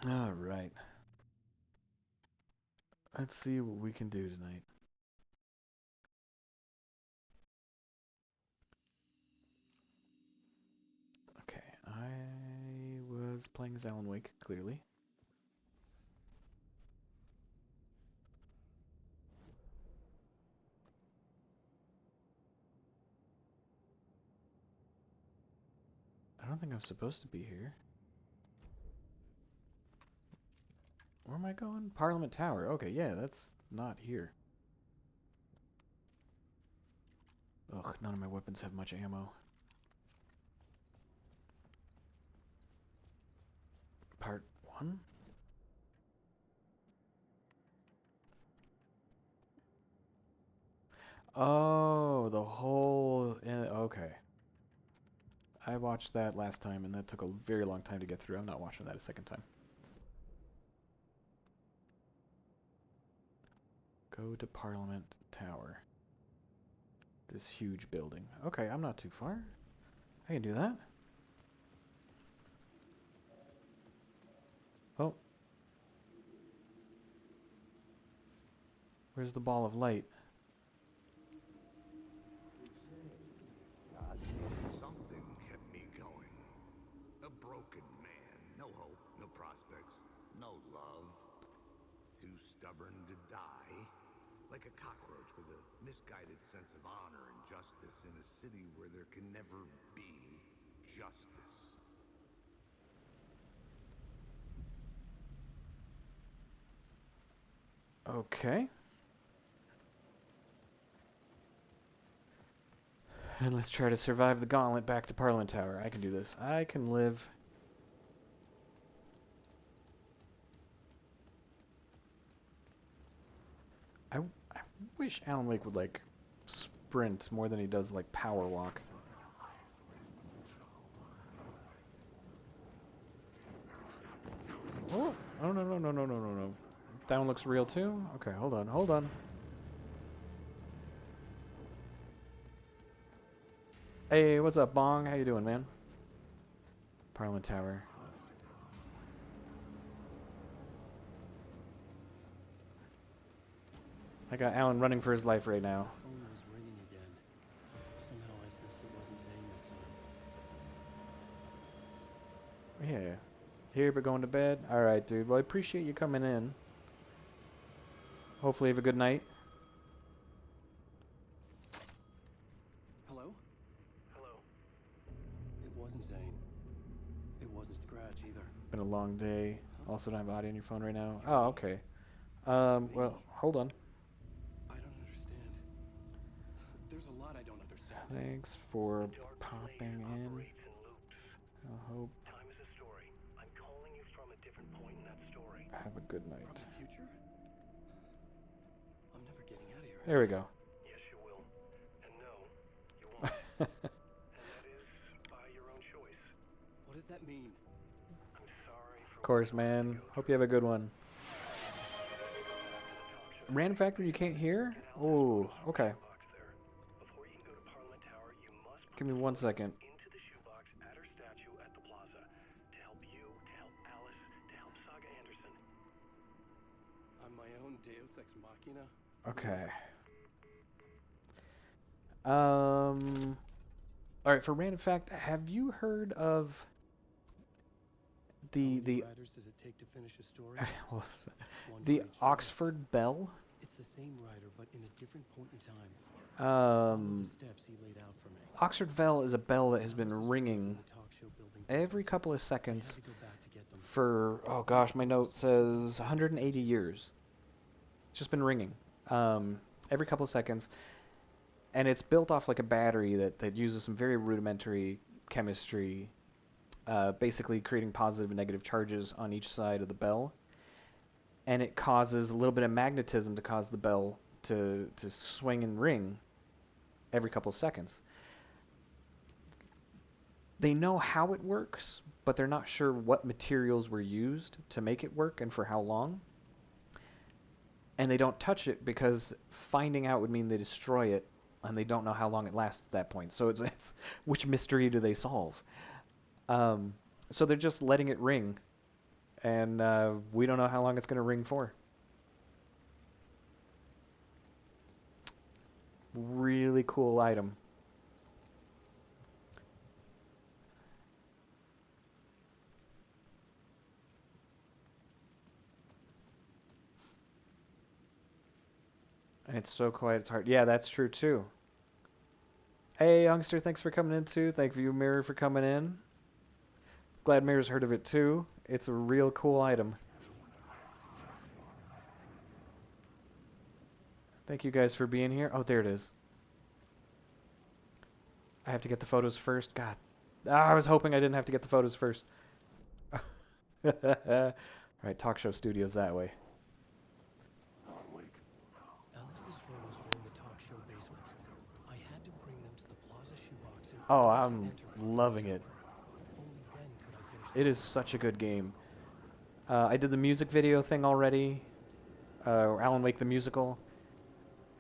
Alright. Let's see what we can do tonight. Okay, I was playing as Alan Wake, clearly. I don't think I'm supposed to be here. Where am I going? Parliament Tower. Okay, yeah, that's not here. Ugh, none of my weapons have much ammo. Part 1? Oh, the whole... okay. I watched that last time, and that took a very long time to get through. I'm not watching that a second time. Go to Parliament Tower. This huge building. Okay, I'm not too far. I can do that. Oh. Where's the ball of light? Something kept me going. A broken man. No hope, no prospects, no love. Too stubborn to die. Like a cockroach with a misguided sense of honor and justice in a city where there can never be justice. Okay. And let's try to survive the gauntlet back to Parliament Tower. I can do this. I can live. I wish Alan Wake would, like, sprint more than he does, like, power walk. Oh, no, no, no, no, no, no, no, no. That one looks real, too? Okay, hold on, hold on. Hey, what's up, Bong? How you doing, man? Parliament Tower. I got Alan running for his life right now. Phone was ringing again. Somehow I sensed it wasn't Zane this time. Yeah. Here, but going to bed? Alright, dude. Well, I appreciate you coming in. Hopefully you have a good night. Hello? Hello. It wasn't Zane. It wasn't Scratch either. Been a long day. Also don't have audio on your phone right now. You're Oh, me. okay. Me? Well, hold on. I don't understand. There's a lot I don't understand. Thanks for popping in. I hope Time is a story. I'm calling you from a different point in that story. have a good From night. the future? I'm never getting out of here. There we go. Yes, you will. And no, you won't. And that is by your own choice. What does that mean? I'm sorry for Of course, man. Hope you have a good one. Random factor you can't hear? Oh, okay. Give me 1 second. Into the shoebox at her statue at the plaza to help you, to help Alice, to help Saga Anderson. I'm my own Deus Ex Machina. Okay. Alright, for random fact, have you heard of How many the riders does it take to finish a story? well, One the for each Oxford Bell? It's the same rider, but in a different point in time. Follow the steps he laid out for me. Oxford Bell is a bell that has Alice is been free ringing from the talk show building every business. couple of I had seconds to go back to get them. for, oh gosh, my note says 180 years. It's just been ringing every couple of seconds. And it's built off like a battery that uses some very rudimentary chemistry, basically creating positive and negative charges on each side of the bell. And it causes a little bit of magnetism to cause the bell to swing and ring every couple of seconds. They know how it works, but they're not sure what materials were used to make it work and for how long. And they don't touch it because finding out would mean they destroy it, and they don't know how long it lasts at that point. So it's which mystery do they solve? So they're just letting it ring and we don't know how long it's going to ring for. Really cool item. And it's so quiet, it's hard. Yeah, that's true too. Hey, youngster, thanks for coming in too. Thank you, Mirror, for coming in. Glad Mirror's heard of it too. It's a real cool item. Thank you guys for being here. Oh, there it is. I have to get the photos first. God. I was hoping I didn't have to get the photos first. Alright, talk show studios that way. Alice's photos were in the talk show basement. I had to bring them to the Plaza shoebox in Oh, order to I'm enter loving it. Only then could I finish It the is story. such a good game. I did the music video thing already. Alan Wake the musical.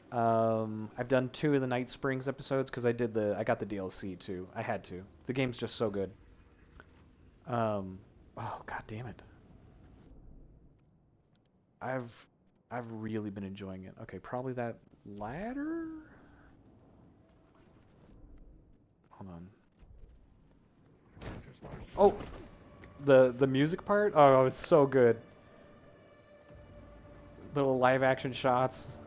I've done 2 of the Night Springs episodes because I got the DLC too. I had to. The game's just so good. Oh god damn it. I've I've really been enjoying it. Okay, probably that ladder? Hold on. Oh, the music part? Oh, it's so good. Little live action shots.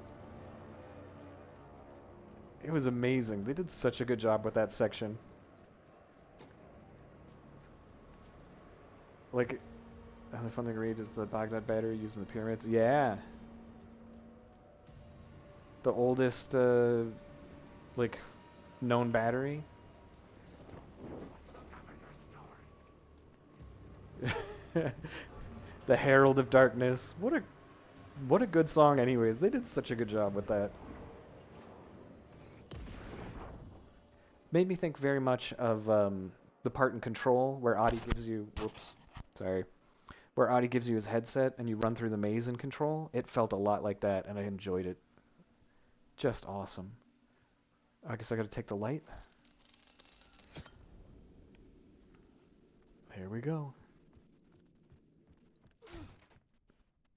It was amazing. They did such a good job with that section. Like, another fun thing to read is the Baghdad battery using the pyramids. Yeah. The oldest, like, known battery. The Herald of Darkness. What a good song anyways. They did such a good job with that. Made me think very much of the part in Control where Adi gives you whoops. Sorry. Where Adi gives you his headset and you run through the maze in Control. It felt a lot like that and I enjoyed it. Just awesome. I guess I gotta take the light. Here we go.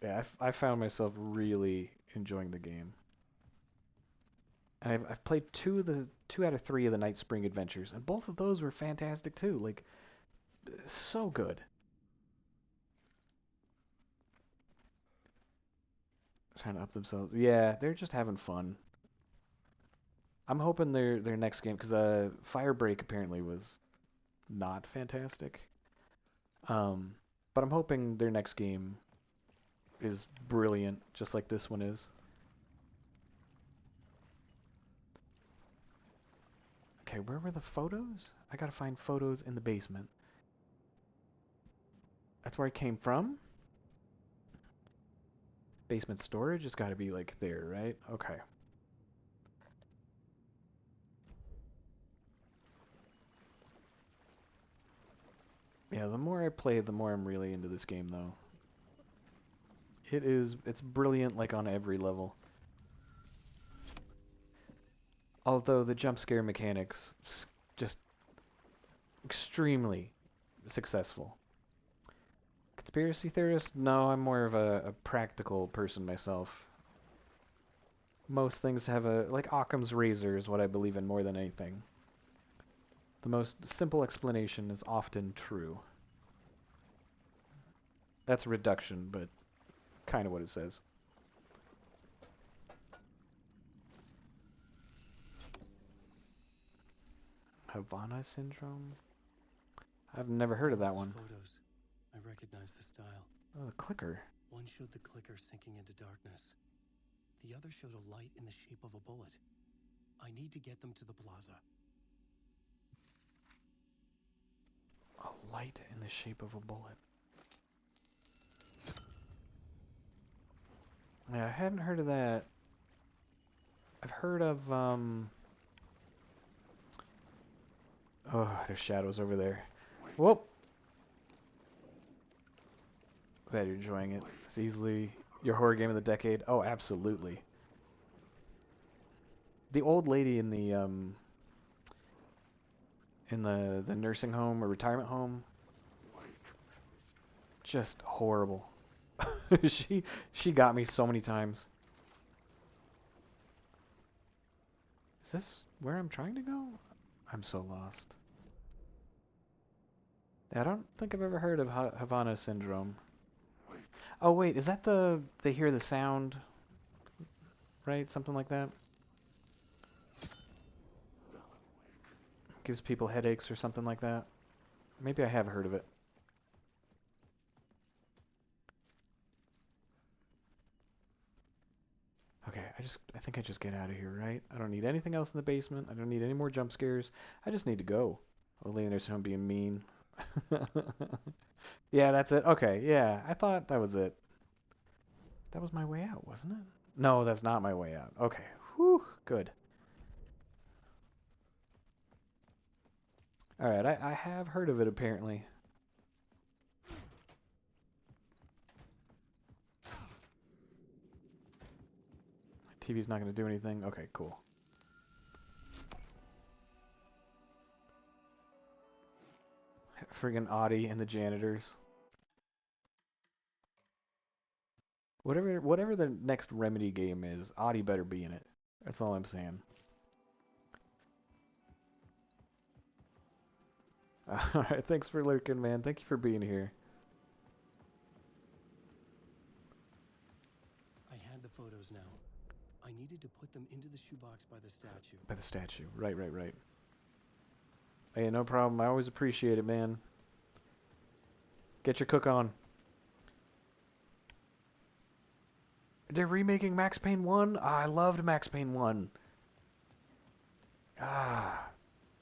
Yeah, I found myself really enjoying the game. And I've played 2 out of 3 of the Night Spring adventures, and both of those were fantastic too. Like, so good. Trying to up themselves. Yeah, they're just having fun. I'm hoping their next game, because Firebreak apparently was not fantastic. Um, but I'm hoping their next game is brilliant, just like this one is. Okay, where were the photos? I gotta find photos in the basement. That's where I came from? Basement storage has gotta be like there, right? Okay. Yeah, the more I play, the more I'm really into this game though. It's brilliant like on every level. Although the jump scare mechanics just extremely successful. Conspiracy theorist? No, I'm more of a practical person myself. Most things have like Occam's razor is what I believe in more than anything. The most simple explanation is often true. That's a reduction, but kind of what it says. Havana syndrome? I've never heard of that Alice's one. photos. I recognize the style. Oh, the clicker. One showed the clicker sinking into darkness. The other showed a light in the shape of a bullet. I need to get them to the plaza. A light in the shape of a bullet. Yeah, I hadn't heard of that. I've heard of, oh, there's shadows over there. Whoop! Glad you're enjoying it. It's easily your horror game of the decade. Oh, absolutely. The old lady in the nursing home or retirement home, just horrible. She got me so many times. Is this where I'm trying to go? I'm so lost. I don't think I've ever heard of Havana syndrome. Oh wait, is that they hear the sound, right? Something like that? Gives people headaches or something like that. Maybe I have heard of it. Okay, I think I just get out of here, right? I don't need anything else in the basement. I don't need any more jump scares. I just need to go. Oh, Lady Nurse Home being mean. Yeah, that's it. Okay, yeah. I thought that was it. That was my way out, wasn't it? No, that's not my way out. Okay. Whew, good. Alright, I have heard of it apparently. TV's not going to do anything. Okay, cool. Friggin' Audie and the janitors. Whatever the next Remedy game is, Audie better be in it. That's all I'm saying. Alright, thanks for lurking, man. Thank you for being here. I had the photos now. I needed to put them into the shoebox by the statue. By the statue. Right. Hey, no problem. I always appreciate it, man. Get your cook on. They're remaking Max Payne 1? Ah, I loved Max Payne 1. Ah,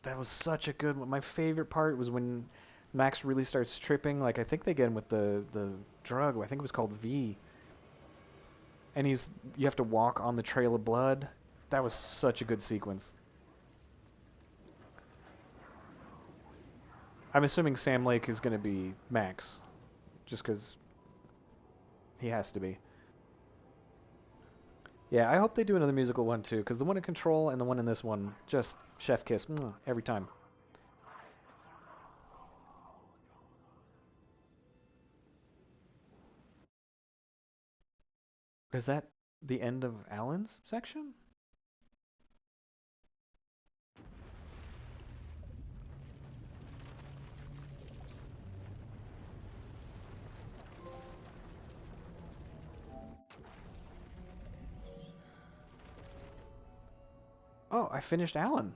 that was such a good one. My favorite part was when Max really starts tripping. Like, I think they get him with the drug. I think it was called V. And you have to walk on the trail of blood. That was such a good sequence. I'm assuming Sam Lake is going to be Max. Just because he has to be. Yeah, I hope they do another musical one too, because the one in Control and the one in this one, just chef kiss every time. Is that the end of Alan's section? Oh, I finished Alan.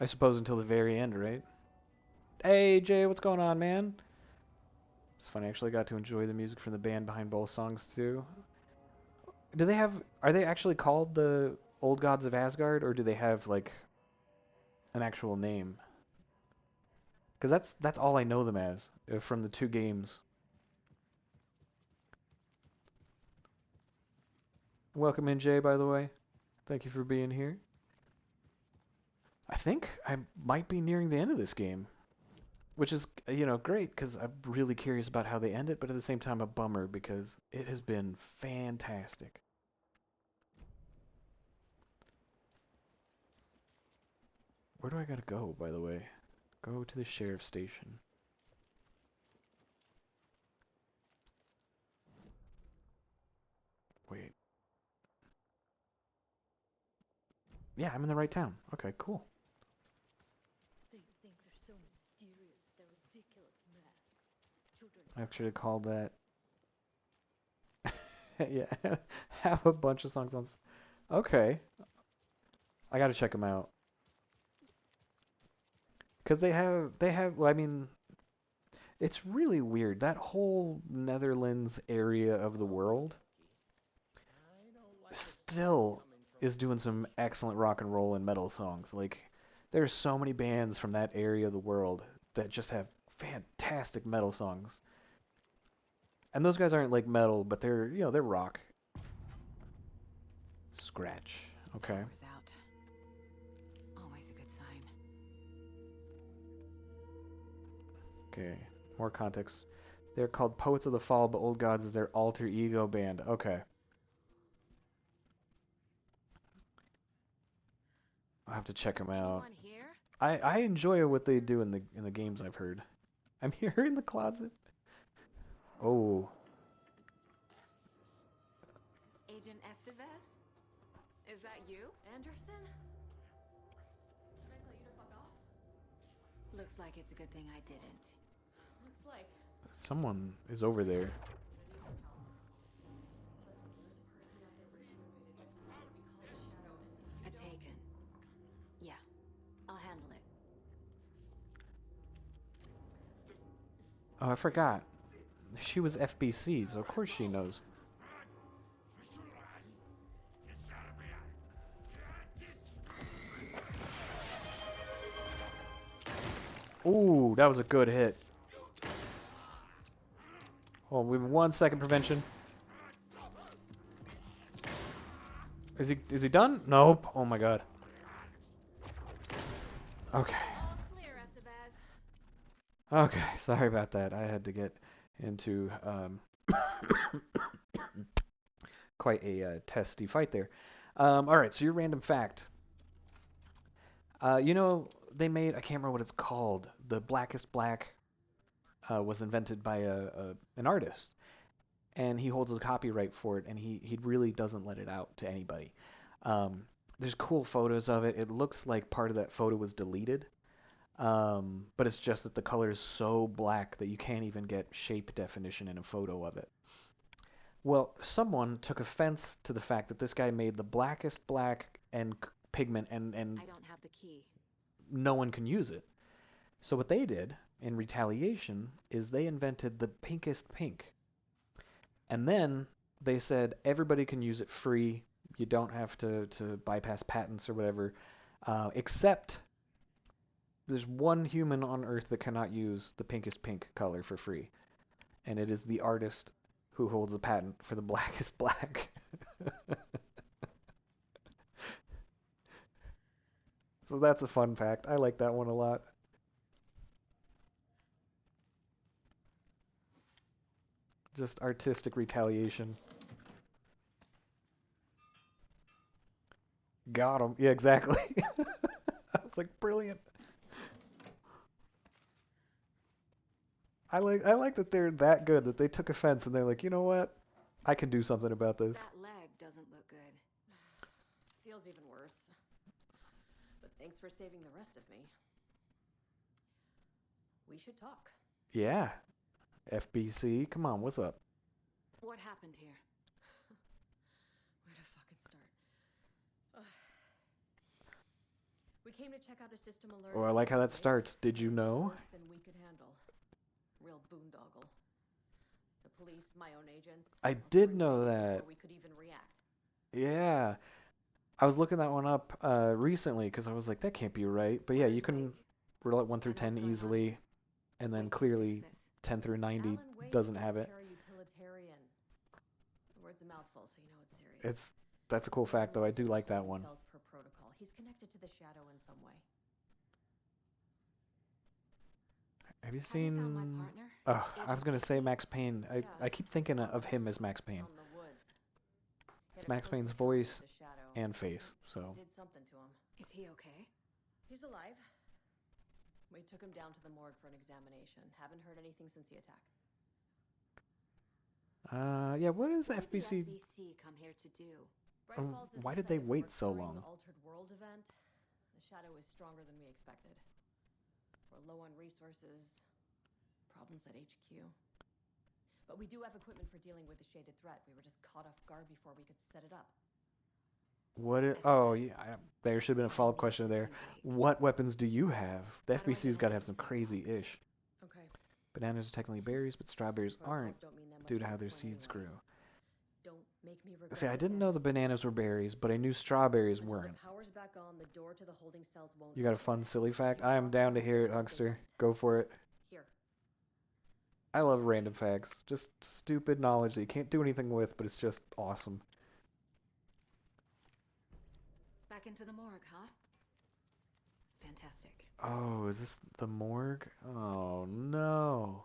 I suppose until the very end, right? Hey, Jay, what's going on, man? It's funny, I actually got to enjoy the music from the band behind both songs, too. Are they actually called the Old Gods of Asgard, or do they have, like, an actual name? Because that's all I know them as, from the two games. Welcome in, Jay, by the way. Thank you for being here. I think I might be nearing the end of this game, which is, great because I'm really curious about how they end it, but at the same time a bummer because it has been fantastic. Where do I gotta go, by the way? Go to the sheriff's station. Wait. Yeah, I'm in the right town. Okay, cool. They think they're so mysterious with their ridiculous masks. Children I actually called that. Yeah, have a bunch of songs on. Okay, I gotta check them out. Cause they have. Well, I mean, it's really weird. That whole Netherlands area of the world still is doing some excellent rock and roll and metal songs. Like, there's so many bands from that area of the world that just have fantastic metal songs. And those guys aren't like metal, but they're rock. Scratch. Okay. Power's out. Always a good sign. Okay. More context. They're called Poets of the Fall, but Old Gods is their alter ego band. Okay. I'll have to check them out. Anyone here? I enjoy what they do in the games I've heard. I'm here in the closet. Oh, Agent Estevez? Is that you? Anderson? Did I tell you to fuck off? Looks like it's a good thing I didn't. Looks like. someone is over there. A taken. Yeah, I'll handle it. Oh, I forgot. She was FBC, so of course she knows. Ooh, that was a good hit. Oh, we have 1 second prevention. Is he done? Nope. Oh my god. Okay. All clear, Estevez. Okay, sorry about that. I had to get into quite a testy fight there. All right, so your random fact. You know, they made, I can't remember what it's called. The Blackest Black was invented by an artist, and he holds the copyright for it, and he really doesn't let it out to anybody. Um, there's cool photos of it. It looks like part of that photo was deleted, but it's just that the color is so black that you can't even get shape definition in a photo of it. Well, someone took offense to the fact that this guy made the blackest black and pigment, and I don't have the key. no one can use it. So what they did in retaliation is they invented the pinkest pink. And then they said everybody can use it free. You don't have to bypass patents or whatever, except there's one human on Earth that cannot use the pinkest pink color for free, and it is the artist who holds the patent for the blackest black. So that's a fun fact. I like that one a lot. Just artistic retaliation. Got him. Yeah, exactly. I was like, brilliant. I like that they're that good that they took offense and they're like, you know what? I can do something about this. That leg doesn't look good. Feels even worse. But thanks for saving the rest of me. We should talk. Yeah. FBC, come on, what's up? What happened here? Where to fucking start? Ugh. We came to check out a system alert. Oh, I like how that starts. Did you know? Worse than we could handle. Real boondoggle. The police, my own agents. I also did know invaded that. before we could even react. Yeah. I was looking that one up recently because I was like, that can't be right. But yeah, Where's you can Wake? roll it 1 through And 10 what's going on easily, here? and then Wake can clearly fix this. 10 through 90 Alan Wake doesn't is have a it. para-utilitarian. The word's a mouthful, so you know it's serious. That's a cool He has fact though. I do multiple like that holding one. cells per protocol. He's connected to the shadow in some way. Have you Have you found my seen? partner? Oh, I was Agent gonna say Casey? Max Payne. Yeah, I keep thinking found of him him as Max Payne. out in the woods. He It's had a Max close Payne's encounter with voice the shadow. and face. It So did something to him. Is he okay? He's alive. We took him down to the morgue for an examination. Haven't heard anything since the attack. yeah. What is What did the FBC? FBC come here to do? Bright Falls is Why the did they site of a wait so recurring long? Altered world event. The shadow is stronger than we expected. We're low on resources. Problems at HQ. But we do have equipment for dealing with the shaded threat. We were just caught off guard before we could set it up. Oh, Estevez. yeah. There should have been a I follow-up need question to there. see Wake. What weapons do you have? The How do I FBC's get got to into have the some city crazy-ish. Okay. Bananas are technically berries, but strawberries Protocols aren't don't mean that much due to at how this their point seeds anyway. grew. Don't make me regret See, I this, didn't know the Anderson. bananas were berries, but I knew strawberries Until weren't. the power's back on, the door to the holding cells won't You got a open. fun, silly fact? Fuse I am box down to hear it, downstairs in the Huckster. basement. Go for it. Here. I love This random case. facts. Just stupid knowledge that you can't do anything with, but it's just awesome. Back into the morgue, huh? Fantastic. Oh, is this the morgue? Oh, no.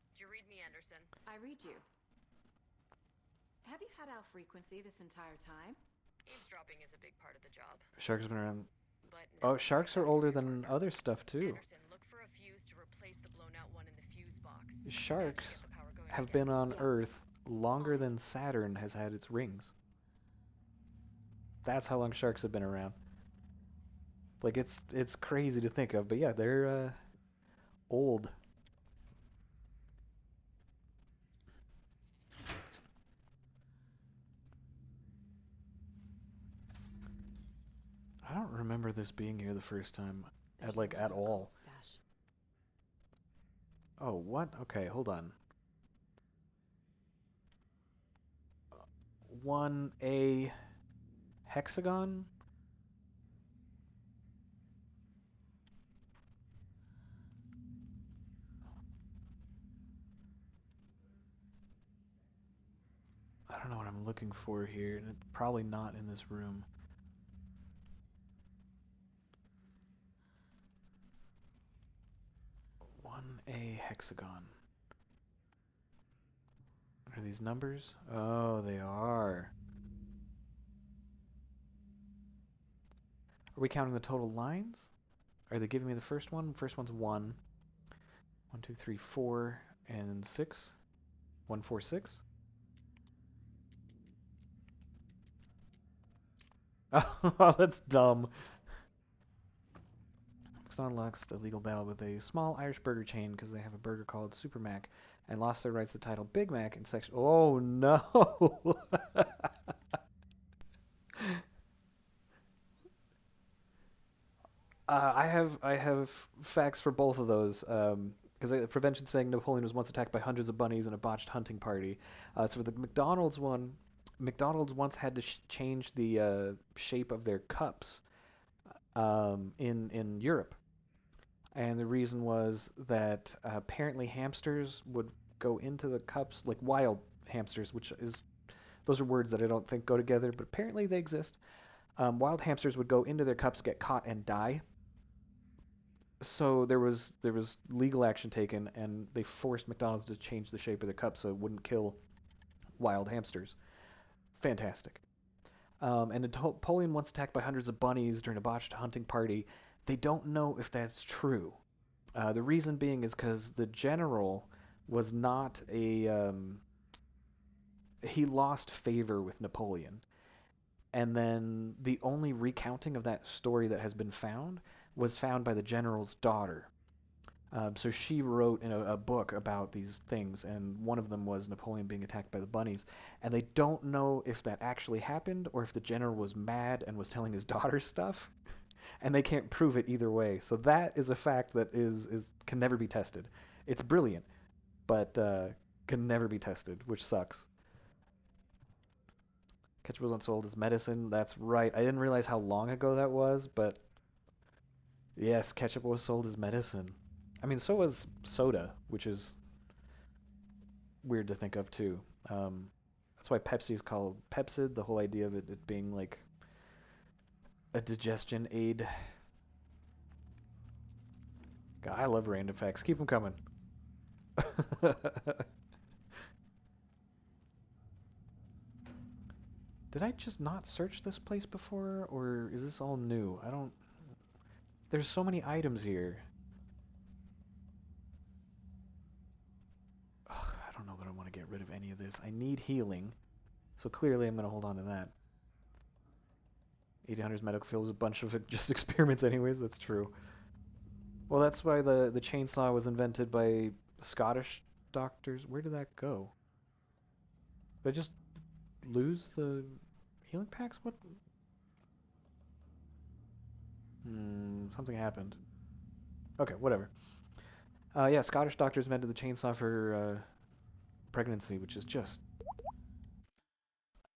Did you read me, Anderson? I read you. Have you had our frequency this entire time? Eavesdropping is a big part of the job. Shark's been around But now Oh, we've got sharks are news from older your than partner. other stuff too. Anderson, look for a fuse to replace the blown out one in the fuse box. That should get Sharks the power going have again. been on Yeah, Earth on longer it. than Saturn has had its rings. That's how long sharks have been around. Like it's crazy to think of, but yeah, they're old. I don't remember this being here the first time, There's at another all. gold stash. Oh, what? Okay, hold on. 1A hexagon? I don't know what I'm looking for here, and it's probably not in this room. 1A hexagon. Are these numbers? Oh, they are. Are we counting the total lines? Are they giving me the first one? First one's 1. 1, 2, 3, 4, and 6. 1, 4, 6. Oh, that's dumb. Pakistan lost a legal battle with a small Irish burger chain because they have a burger called Super Mac and lost their rights to the title Big Mac in section. Oh no! I have facts for both of those. Because prevention saying Napoleon was once attacked by hundreds of bunnies in a botched hunting party. So for the McDonald's one, McDonald's once had to change the shape of their cups in Europe, and the reason was that apparently hamsters would go into the cups like wild hamsters, which is those are words that I don't think go together, but apparently they exist. Wild hamsters would go into their cups, get caught, and die. So there was legal action taken, and they forced McDonald's to change the shape of their cup so it wouldn't kill wild hamsters. Fantastic. And Napoleon once attacked by hundreds of bunnies during a botched hunting party. They don't know if that's true. The reason being is because the general was not a he lost favor with Napoleon, and then the only recounting of that story that has been found was found by the general's daughter. So she wrote in a book about these things, and one of them was Napoleon being attacked by the bunnies. And they don't know if that actually happened or if the general was mad and was telling his daughter stuff, and they can't prove it either way. So that is a fact that is can never be tested. It's brilliant, but can never be tested, which sucks. Ketchup was once sold as medicine. That's right. I didn't realize how long ago that was, but yes, ketchup was sold as medicine. I mean, so was soda, which is weird to think of too. That's why Pepsi is called Pepsid. The whole idea of it being like a digestion aid. God, I love random facts. Keep them coming. Did I just not search this place before, or is this all new? I don't. There's so many items here. Ugh, I don't know that I want to get rid of any of this. I need healing, so clearly I'm going to hold on to that. 1800s medical field was a bunch of just experiments anyways, that's true. Well, that's why the chainsaw was invented by Scottish doctors. Where did that go? Did I just lose the healing packs? What? Something happened. Okay, whatever. Yeah, Scottish doctors invented the chainsaw for pregnancy, which is just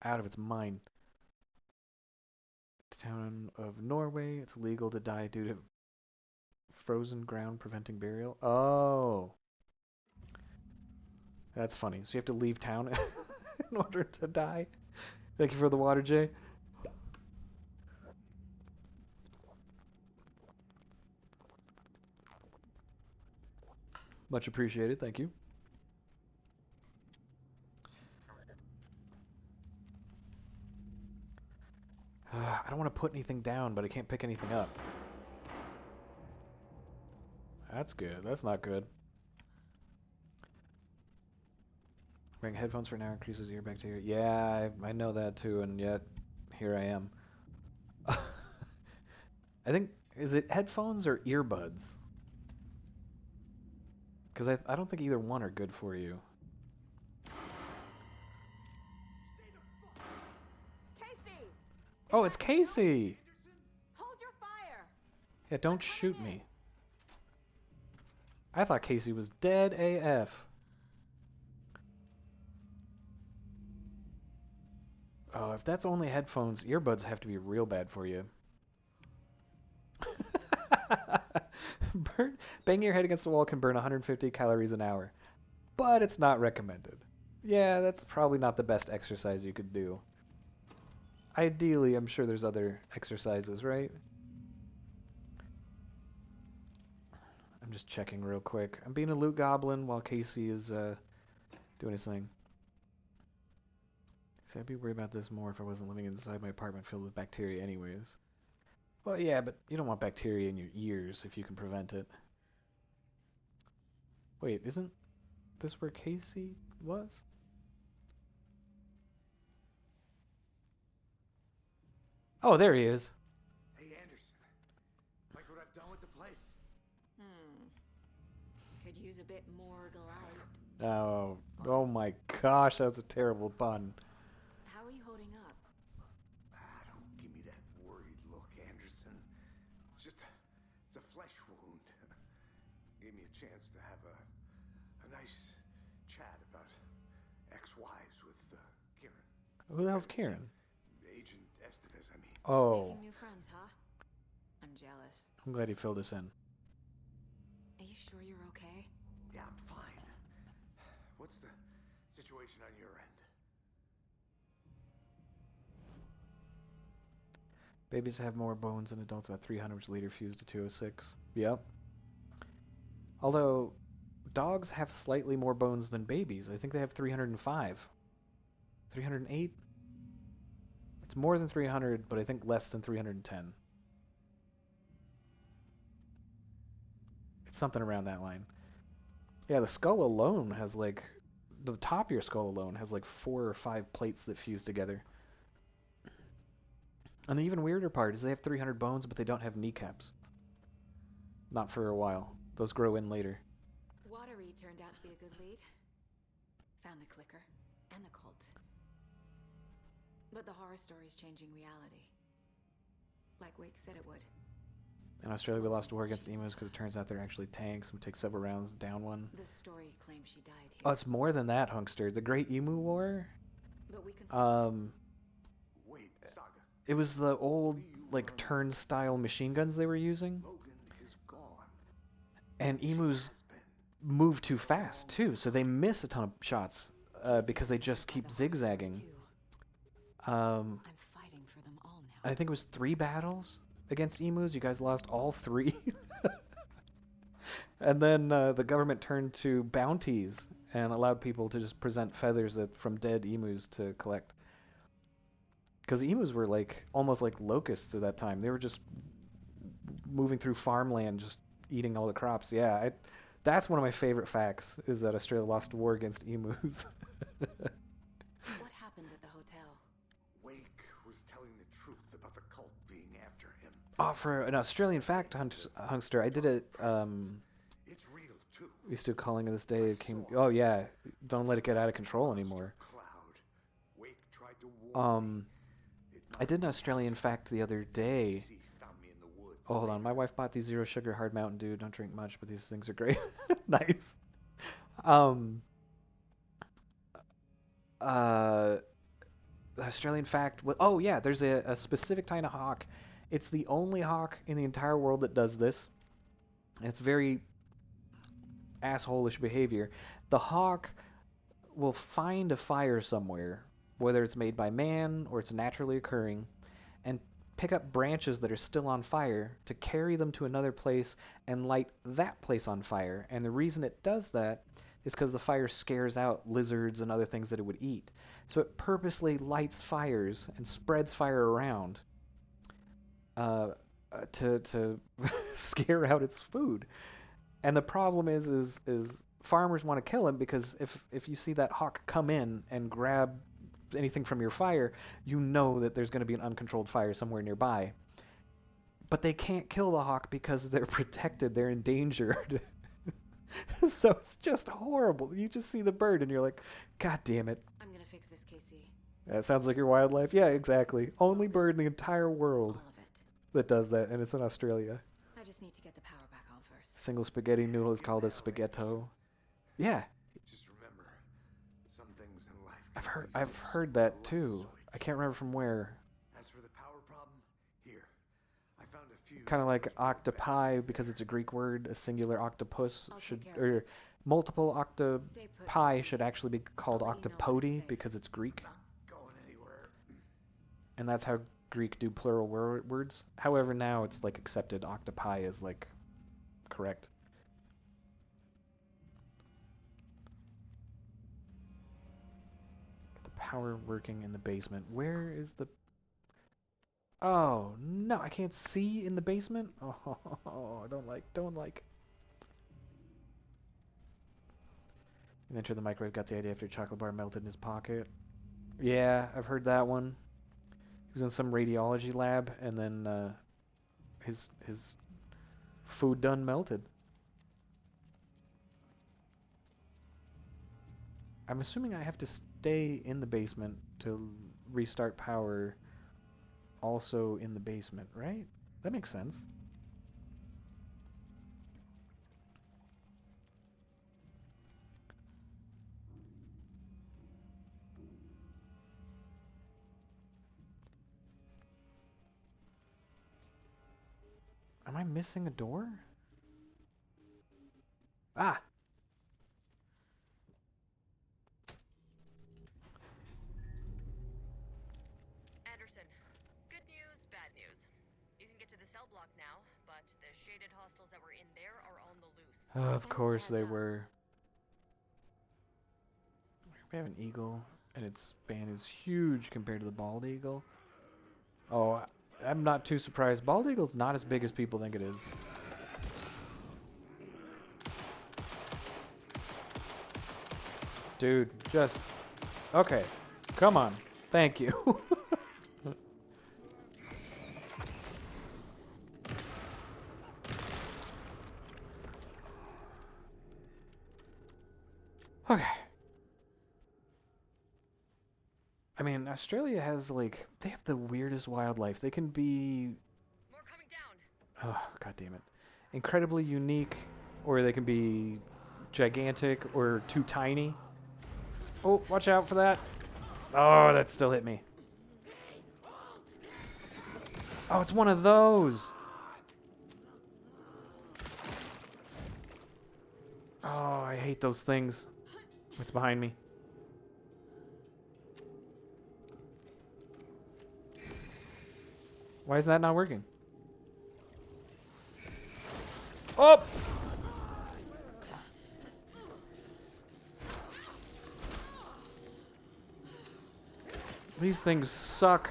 out of its mind. Town of Norway, it's legal to die due to frozen ground preventing burial. Oh, that's funny. So you have to leave town in order to die. Thank you for the water, Jay. Much appreciated. Thank you. I don't want to put anything down, but I can't pick anything up. That's good. That's not good. Wearing headphones for an hour increases ear bacteria. Yeah, I know that too, and yet here I am. I think, is it headphones or earbuds? Because I don't think either one are good for you. Casey! Oh, it's Casey! Hold your fire! Yeah, don't shoot me. I thought Casey was dead AF. Oh, if that's only headphones, earbuds have to be real bad for you. Banging your head against the wall can burn 150 calories an hour, but it's not recommended. Yeah, that's probably not the best exercise you could do. Ideally, I'm sure there's other exercises, right? I'm just checking real quick. I'm being a loot goblin while Casey is doing his thing. See, I'd be worried about this more if I wasn't living inside my apartment filled with bacteria anyways. Well, yeah, but you don't want bacteria in your ears if you can prevent it. Wait, isn't this where Casey was? Oh, there he is. Hey, Anderson. Like what I've done with the place? Could use a bit more light. Oh, oh my gosh, that's a terrible pun. How are you holding up? Ah, don't give me that worried look, Anderson. It's a flesh wound. Gave me a chance to have a nice chat about ex-wives with Kieran. Who the hell's Kieran? Agent Estevez, I mean. Oh, Making new friends, huh? I'm jealous. I'm glad he filled us in. Are you sure you're okay? Yeah, I'm fine. What's the situation on your end? Babies have more bones than adults, about 300, which later fused to 206. Yep. Although, dogs have slightly more bones than babies. I think they have 305. 308? It's more than 300, but I think less than 310. It's something around that line. Yeah, the skull alone has like... The top of your skull alone has like 4 or 5 plates that fuse together. And the even weirder part is they have 300 bones, but they don't have kneecaps. Not for a while. Those grow in later. Watery turned out to be a good lead. Found the clicker and the cult. But the horror story's changing reality. Like Wake said it would. In Australia, we lost a war against emus because it turns out they're actually tanks. We take several rounds down one. The story claims she died here. Oh, it's more than that, Hunkster. The Great Emu War? But we can Wait, Saga. It was the old, like, turnstile machine guns they were using. Logan is gone. And emus Has been. move too fast, too, so they miss a ton of shots because they just keep zigzagging. I'm fighting for them all now. I think it was 3 battles against emus. You guys lost all 3. And then the government turned to bounties and allowed people to just present feathers from dead emus to collect. Because emus were like almost like locusts at that time. They were just moving through farmland, just eating all the crops. Yeah, that's one of my favorite facts, is that Australia lost a war against emus. What happened at the hotel? Wake was telling the truth about the cult being after him. Oh, for an Australian fact, Hunkster, I did it. It's real too. We used to calling it this day. It came. Oh yeah, don't let it get out of control anymore. Cloud. Wake tried to warn me. I did an Australian fact the other day. She found me in the woods. Oh, hold on. My wife bought these zero sugar hard Mountain Dew. Don't drink much, but these things are great. Nice. The Australian fact. Oh yeah, there's a specific kind of hawk. It's the only hawk in the entire world that does this. It's very asshole-ish behavior. The hawk will find a fire somewhere, whether it's made by man or it's naturally occurring, and pick up branches that are still on fire to carry them to another place and light that place on fire. And the reason it does that is because the fire scares out lizards and other things that it would eat. So it purposely lights fires and spreads fire around uh, to scare out its food. And the problem is farmers want to kill him because if you see that hawk come in and grab anything from your fire, you know that there's going to be an uncontrolled fire somewhere nearby. But they can't kill the hawk because they're protected, they're endangered. So it's just horrible. You just see the bird and you're like, God damn it. I'm gonna fix this, Casey. That sounds like your wildlife. Yeah, exactly. Only All bird in the entire All world of it. that does that, and it's in Australia. I just need to get the power back on first. Single spaghetti noodle is called a spaghetto. Yeah, Just remember, some things in life I've can't heard be I've fixed heard with a that light too. I switch. can't remember from where. As for the power problem, here, I found a fuse Kind of that like was putting octopi bastards because there. it's a Greek word. A singular octopus I'll should, take care of or it. multiple Stay put, octopi Casey. should actually be called I'll let you know when it's octopodi safe. because it's Greek, I'm not going anywhere. and that's how Greek do plural words. However, now it's like accepted octopi is like correct. Get the power working in the basement. Where is the... Oh, no, I can't see in the basement? Oh, I don't like. You enter the microwave, got the idea after a chocolate bar melted in his pocket. Yeah, I've heard that one. He was in some radiology lab, and then his food done melted. I'm assuming I have to stay in the basement to restart power also in the basement, right? That makes sense. Am I missing a door? Ah! Anderson, good news, bad news. You can get to the cell block now, but the shaded hostels that were in there are on the loose. Of Thanks for the course heads they up. were. We have an eagle, and its span is huge compared to the bald eagle. Oh, I'm not too surprised. Bald eagle's not as big as people think it is. Dude, just... Okay, come on. Thank you. Okay. I mean, Australia has, like, they have the weirdest wildlife. They can be... More coming down. Oh, god damn it. Incredibly unique, or they can be gigantic or too tiny. Oh, watch out for that. Oh, that still hit me. Oh, it's one of those. Oh, I hate those things. It's behind me. Why is that not working? Oh! These things suck.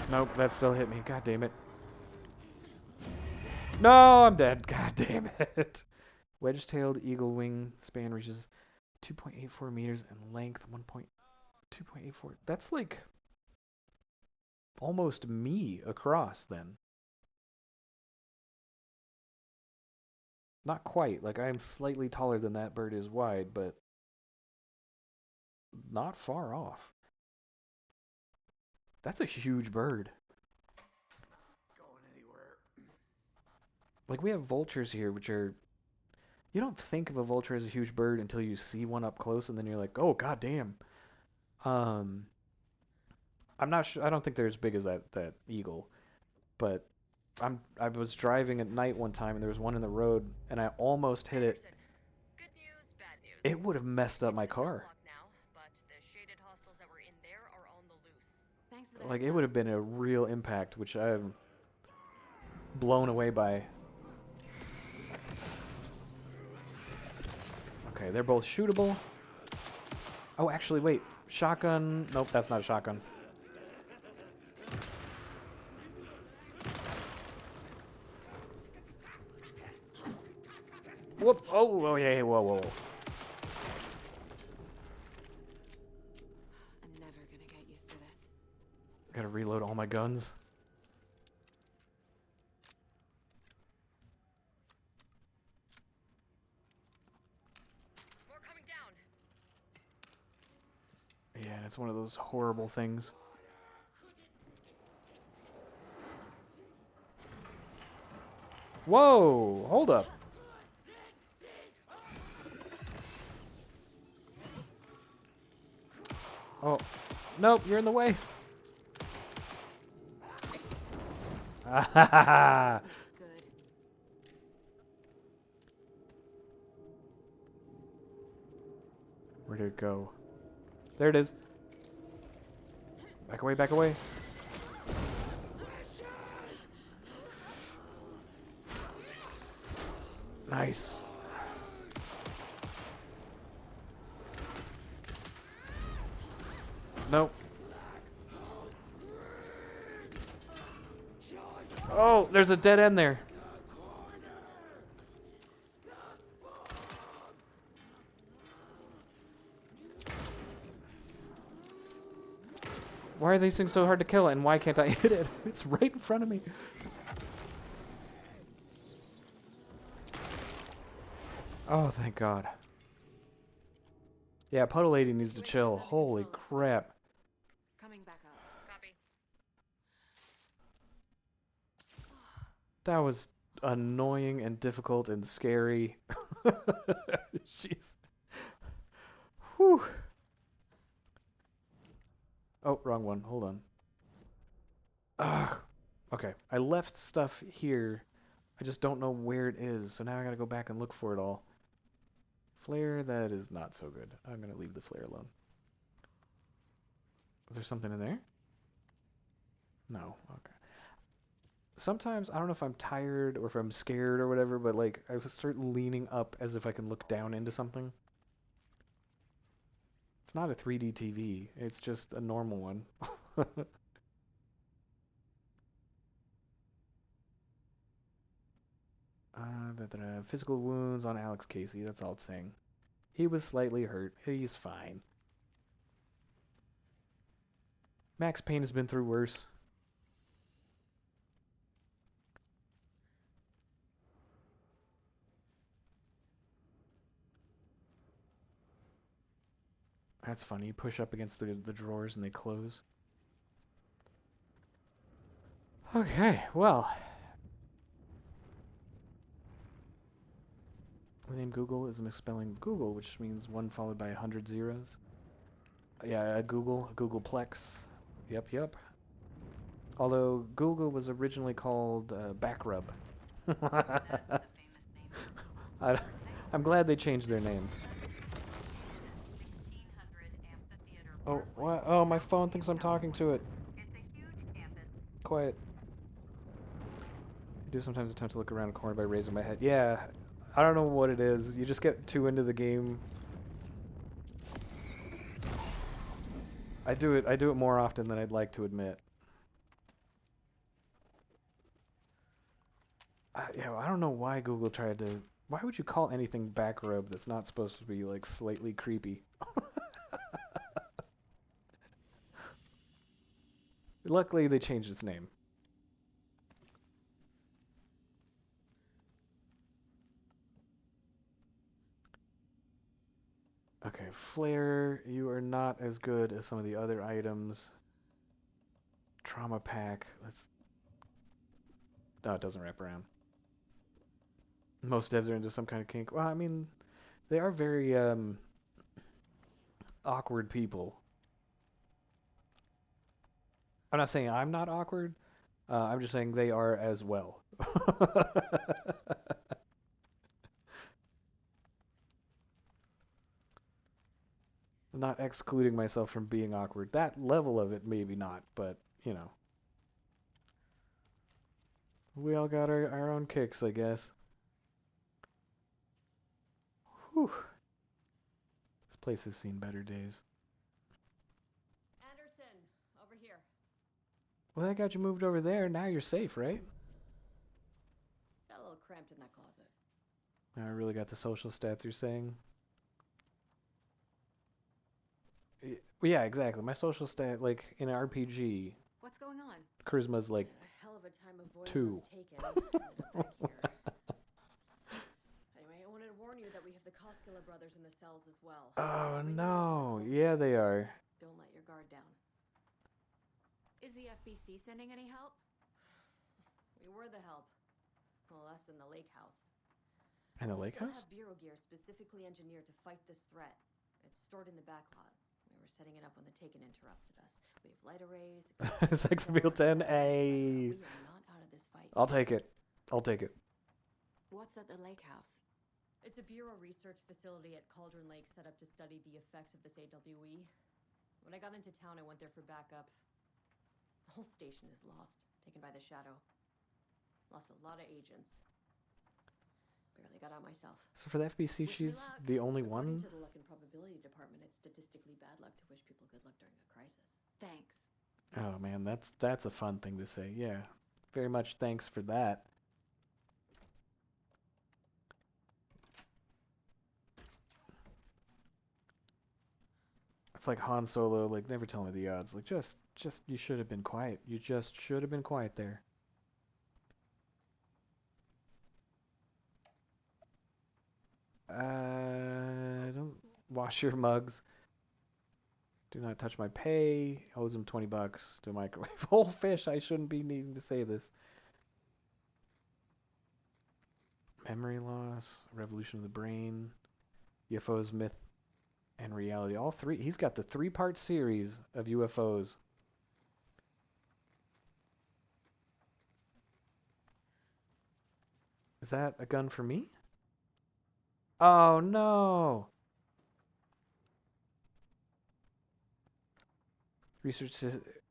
Nope, that still hit me. God damn it. No, I'm dead. God damn it. Wedge-tailed eagle wing span reaches 2.84 meters and length 2.84. That's like almost me across then. Not quite. Like I am slightly taller than that bird is wide, but not far off. That's a huge bird. Going anywhere. Like we have vultures here, which are... You don't think of a vulture as a huge bird until you see one up close, and then you're like, oh, god damn. I'm not sure. I don't think they're as big as that eagle, but I was driving at night one time, and there was one in the road, and I almost hit it. Anderson, good news, bad news. It would have messed up Get my to the cell car. block now, but the shaded hostels that were in there are on the loose. Thanks for the Like heads it up. would have been a real impact, which I'm blown away by. Okay, they're both shootable. Oh, actually, wait. Shotgun. Nope, that's not a shotgun. Whoop! Oh, oh yeah, whoa, whoa, whoa. I'm never gonna get used to this. Gotta reload all my guns. More coming down. Yeah, it's one of those horrible things. Whoa! Hold up. Oh, nope, you're in the way. Ah ha ha ha! Good. Where did it go? There it is. Back away, back away. Nice. Nope. Oh, there's a dead end there. Why are these things so hard to kill, and why can't I hit it? It's right in front of me. Oh, thank God. Yeah, Puddle Lady needs to chill. Holy crap. Coming back up. Copy. That was annoying and difficult and scary. Jeez. Whew. Oh, wrong one. Hold on. Ugh. Okay, I left stuff here. I just don't know where it is, so now I gotta go back and look for it all. Flare, that is not so good. I'm gonna leave the flare alone. Is there something in there? No. Okay. Sometimes, I don't know if I'm tired or if I'm scared or whatever, but like, I start leaning up as if I can look down into something. It's not a 3D TV, it's just a normal one. Physical wounds on Alex Casey, that's all it's saying. He was slightly hurt. He's fine. Max Payne has been through worse. That's funny. You push up against the drawers and they close. Okay, well. The name Google is a misspelling of Google, which means one followed by 100 zeros. Yeah, Google, Googleplex. Yep, yep. Although Google was originally called Backrub. I, I'm glad they changed their name. Oh, what? Oh, my phone thinks I'm talking to it. Quiet. I do sometimes attempt to look around a corner by raising my head. Yeah, I don't know what it is. You just get too into the game. I do it more often than I'd like to admit. Yeah, I don't know why Google tried to... Why would you call anything back rub that's not supposed to be, like, slightly creepy? Luckily, they changed its name. Okay, Flare, you are not as good as some of the other items. Trauma Pack, let's... No, it doesn't wrap around. Most devs are into some kind of kink. Well, I mean, they are very, awkward people. I'm not saying I'm not awkward. I'm just saying they are as well. I'm not excluding myself from being awkward. That level of it, maybe not, but, you know. We all got our own kicks, I guess. Whew. This place has seen better days. Anderson, over here. Well, that got you moved over there. Now you're safe, right? Got a little cramped in that closet. I really got the social stats you're saying. Well, yeah, exactly. My social stat, like in an RPG, What's going on? charisma's We like had a hell of a time avoiding 2. those taken. Ended up back here. Anyway, I wanted to warn you that we have the Koskela brothers in the cells as well. Oh They're ringleaders in the no. cult of Yeah, the they tree. are. Don't let your guard down. Is the FBC sending any help? We were the help. Well, us in the lake house. In the We lake still house? have bureau gear specifically engineered to fight this threat. It's stored in the back lot. We were setting it up when the Taken interrupted us. We have light arrays, Sex appeal 10. Hey. A. We are not out of this fight. I'll take it. I'll take it. What's at the lake house? It's a bureau research facility at Cauldron Lake set up to study the effects of this AWE. When I got into town, I went there for backup. The whole station is lost, taken by the shadow. Lost a lot of agents. Barely got out myself. So for the FBC, Wish me she's luck. the only According one? to the luck and probability department, it's statistically bad luck to wish people good luck during a crisis. Thanks. Oh man, that's a fun thing to say. Yeah. Very much thanks for that. It's like Han Solo, like never tell me the odds. Like just you should have been quiet. You just should have been quiet there. Don't wash your mugs. Do not touch my pay. Owes him $20 to microwave whole fish. I shouldn't be needing to say this. Memory loss, revolution of the brain, UFOs, myth, and reality. All three. He's got the 3-part series of UFOs. Is that a gun for me? Oh no! Research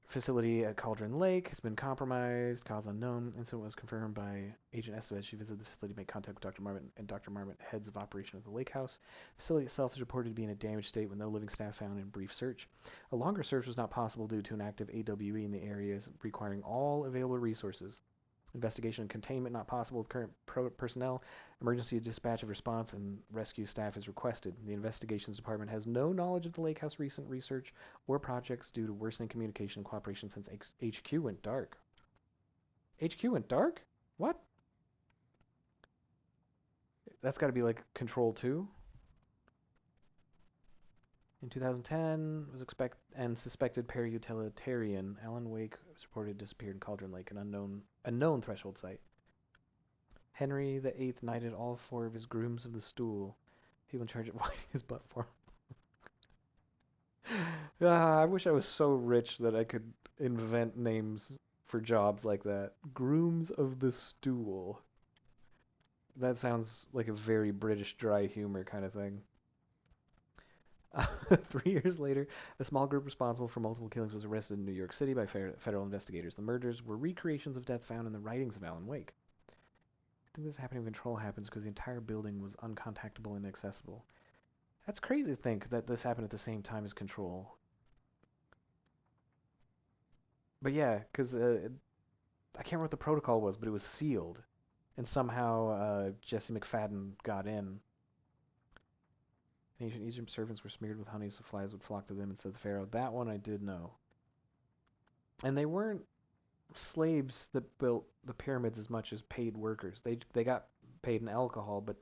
facility at Cauldron Lake has been compromised. Cause unknown. Incident was confirmed by Agent Estevez. She visited the facility to make contact with Dr. Marmot and Dr. Marmot, heads of operation of the lake house. The facility itself is reported to be in a damaged state with no living staff found in brief search. A longer search was not possible due to an active AWE in the areas, requiring all available resources. Investigation and containment not possible with current personnel. Emergency dispatch of response and rescue staff is requested. The investigations department has no knowledge of the lake house recent research or projects due to worsening communication and cooperation since HQ went dark. HQ went dark? What? That's got to be like Control 2. In 2010, was suspected para-utilitarian Alan Wake was reported disappeared in Cauldron Lake, an unknown threshold site. Henry VIII knighted all 4 of his grooms of the stool. People in charge of winding his butt for him. I wish I was so rich that I could invent names for jobs like that. Grooms of the stool. That sounds like a very British dry humor kind of thing. 3 years later, a small group responsible for multiple killings was arrested in New York City by federal investigators. The murders were recreations of death found in the writings of Alan Wake. I think this happening when Control happens because the entire building was uncontactable and inaccessible. That's crazy to think that this happened at the same time as Control. But yeah, because I can't remember what the protocol was, but it was sealed. And somehow Jesse McFadden got in. Ancient Egypt servants were smeared with honey so flies would flock to them instead of the Pharaoh. That one I did know. And they weren't slaves that built the pyramids as much as paid workers. They got paid in alcohol, but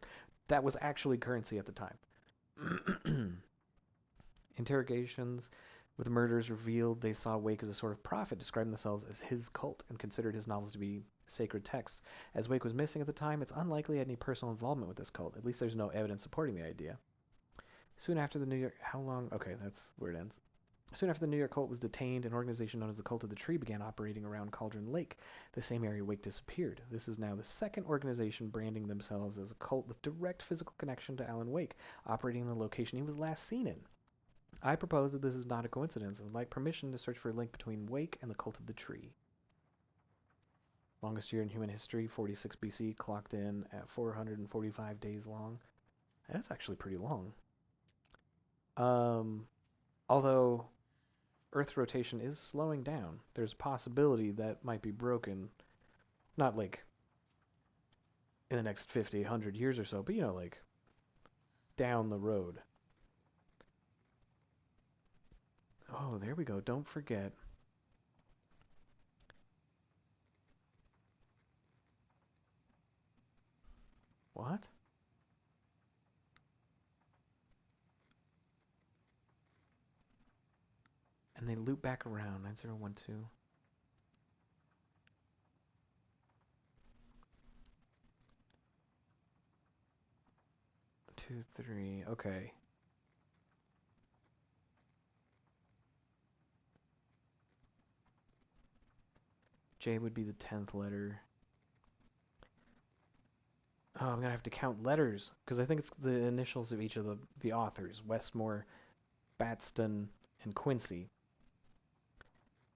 that was actually currency at the time. Interrogations with the murderers revealed they saw Wake as a sort of prophet, describing themselves as his cult and considered his novels to be sacred texts. As Wake was missing at the time, it's unlikely he had any personal involvement with this cult. At least there's no evidence supporting the idea. Soon after the New York... How long? Okay, that's where it ends. Soon after the New York cult was detained, an organization known as the Cult of the Tree began operating around Cauldron Lake, the same area Wake disappeared. This is now the second organization branding themselves as a cult with direct physical connection to Alan Wake, operating in the location he was last seen in. I propose that this is not a coincidence and would like permission to search for a link between Wake and the Cult of the Tree. Longest year in human history, 46 BC, clocked in at 445 days long. That's actually pretty long. Although Earth's rotation is slowing down, there's a possibility that might be broken. Not like in the next 50, 100 years or so, but you know, like down the road. Oh, there we go. Don't forget. What? And they loop back around. 9012. 23. Okay. J would be the 10th letter. Oh, I'm gonna have to count letters because I think it's the initials of each of the authors: Westmore, Batston, and Quincy.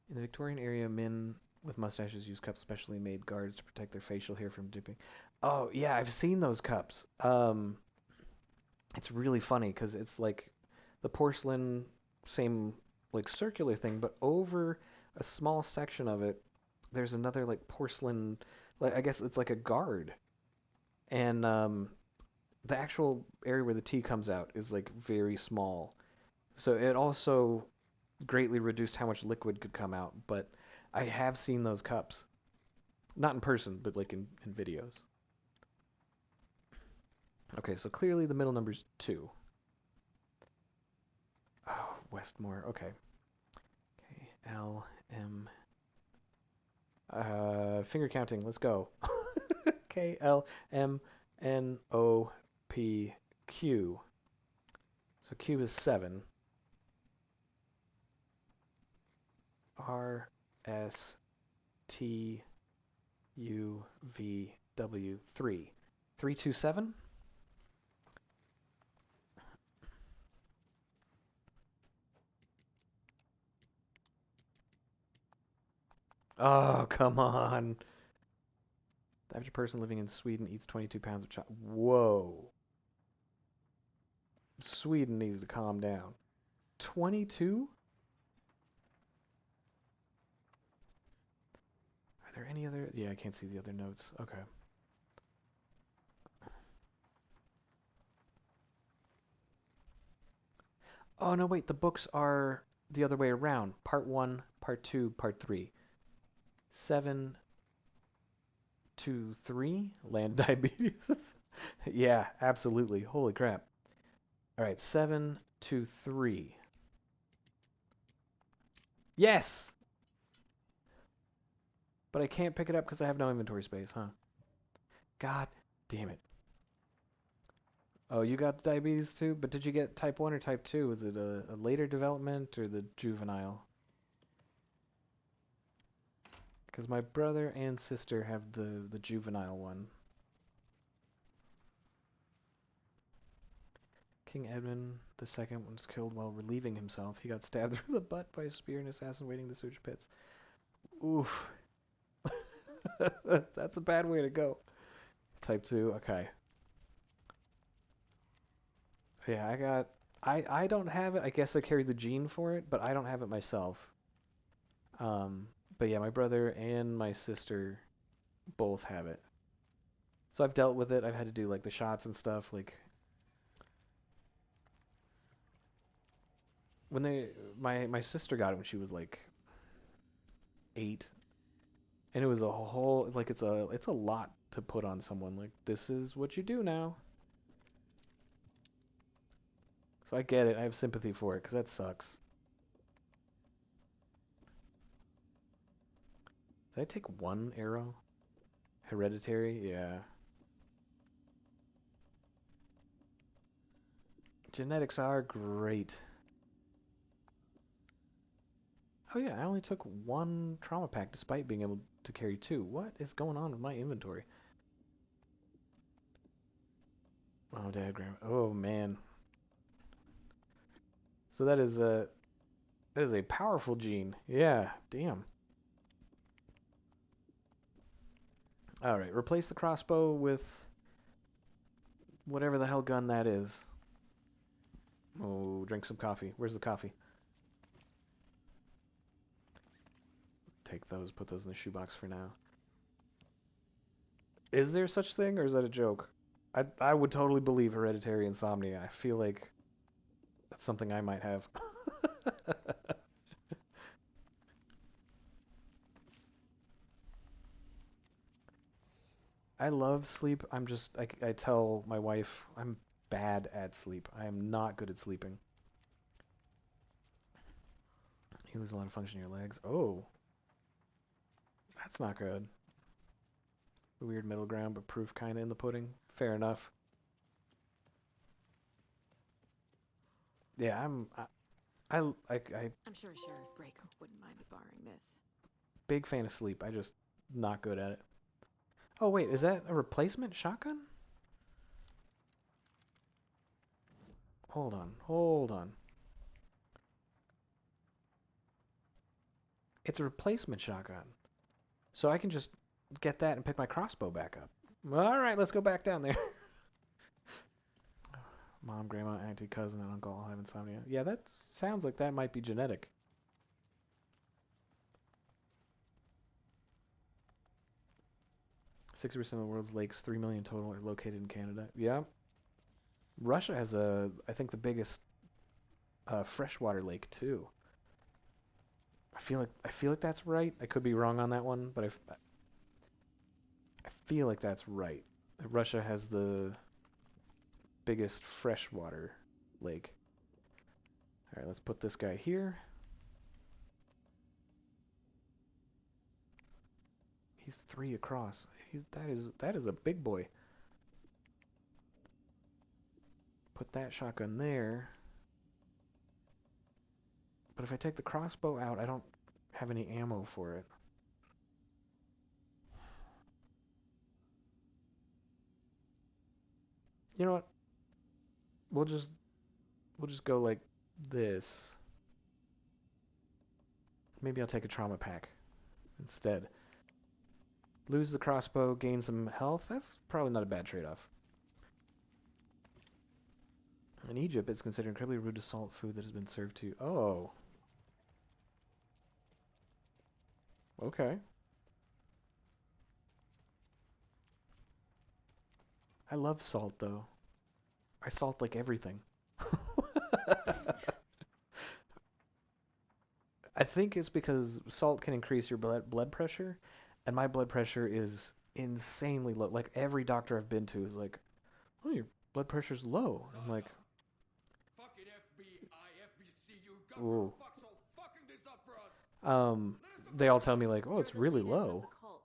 In the Victorian era, men with mustaches use cups specially made guards to protect their facial hair from dipping. Oh yeah, I've seen those cups. It's really funny because it's like the porcelain, same like circular thing, but over a small section of it, there's another like porcelain, like I guess it's like a guard, and the actual area where the tea comes out is like very small. So it also greatly reduced how much liquid could come out, but I have seen those cups. Not in person, but like in videos. Okay, so clearly the middle number's 2. Oh, Westmore. Okay. Okay, L, M. Finger counting. Let's go. K, L, M, N, O, P, Q. So Q is 7. R, S, T, U, V, W, 3. 327? Oh, come on. The average person living in Sweden eats 22 pounds of chocolate. Whoa. Sweden needs to calm down. 22? Are there any other? Yeah, I can't see the other notes. Okay. Oh, no, wait. The books are the other way around. Part 1, Part 2, Part 3. 7 to 3? Land diabetes? Yeah, absolutely. Holy crap. All right, 7 to 3. Yes! But I can't pick it up because I have no inventory space, huh? God damn it. Oh, you got diabetes too? But did you get type 1 or type 2? Was it a later development or the juvenile? Because my brother and sister have the juvenile one. King Edmund II was killed while relieving himself. He got stabbed through the butt by a spear and assassin waiting in the sewage pits. Oof. That's a bad way to go. Type 2, okay. Yeah, I don't have it. I guess I carry the gene for it, but I don't have it myself. But yeah, my brother and my sister both have it. So I've dealt with it. I've had to do like the shots and stuff. Like when my sister got it when she was like 8, and it was a whole like it's a lot to put on someone. Like this is what you do now. So I get it. I have sympathy for it because that sucks. Did I take 1 arrow? Hereditary? Yeah. Genetics are great. Oh yeah, I only took 1 trauma pack despite being able to carry 2. What is going on with my inventory? Oh, Dad, Grandma. Oh man. So that is a powerful gene. Yeah, damn. All right, replace the crossbow with whatever the hell gun that is. Oh, drink some coffee. Where's the coffee? Take those, put those in the shoebox for now. Is there such thing, or is that a joke? I would totally believe hereditary insomnia. I feel like that's something I might have. I love sleep. I tell my wife I'm bad at sleep. I am not good at sleeping. You lose a lot of function in your legs. Oh, that's not good. Weird middle ground, but proof kind of in the pudding. Fair enough. Yeah, I I'm sure Sheriff Brake wouldn't mind me borrowing this. big fan of sleep. I just not good at it. Oh wait, is that a replacement shotgun? Hold on, hold on. It's a replacement shotgun. So I can just get that and pick my crossbow back up. All right, let's go back down there. Mom, grandma, auntie, cousin, and uncle all have insomnia. Yeah, that sounds like that might be genetic. 60% of the world's lakes, 3 million total, are located in Canada. Yeah. Russia has I think the biggest freshwater lake too. I feel like that's right. I could be wrong on that one, but I feel like that's right. Russia has the biggest freshwater lake. All right, let's put this guy here. He's 3 across. That is a big boy. Put that shotgun there. But if I take the crossbow out, I don't have any ammo for it. You know what? We'll just we'll just go like this. Maybe I'll take a trauma pack instead. Lose the crossbow, gain some health. That's probably not a bad trade-off. In Egypt, it's considered incredibly rude to salt food that has been served to you. Oh, okay. I love salt, though. I salt like everything. I think it's because salt can increase your blood pressure, and my blood pressure is insanely low. Like every doctor I've been to is like, "Oh, your blood pressure's low." I'm like, Fucking FBI, FBC, you "Ooh." government fucks all fucking this up for us. Um, they all tell me like, "Oh, You're it's the really leaders of low." the cult.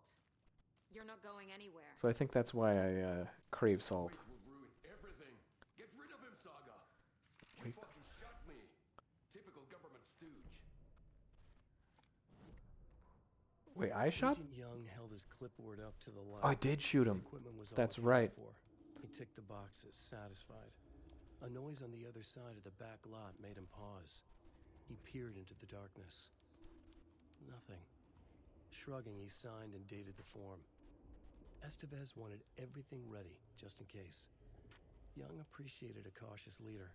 You're not going anywhere. So I think that's why I crave salt. Wait will ruin everything. Get rid of him, Saga. You Wait. fucking shot me. Typical government stooge. Wait, I shot? Agent Young held his clipboard up to the light. Oh, I did shoot The him. equipment was all That's accounted right. for. He ticked the boxes, satisfied. A noise on the other side of the back lot made him pause. He peered into the darkness. Nothing. Shrugging, he signed and dated the form. Estevez wanted everything ready, just in case. Young appreciated a cautious leader.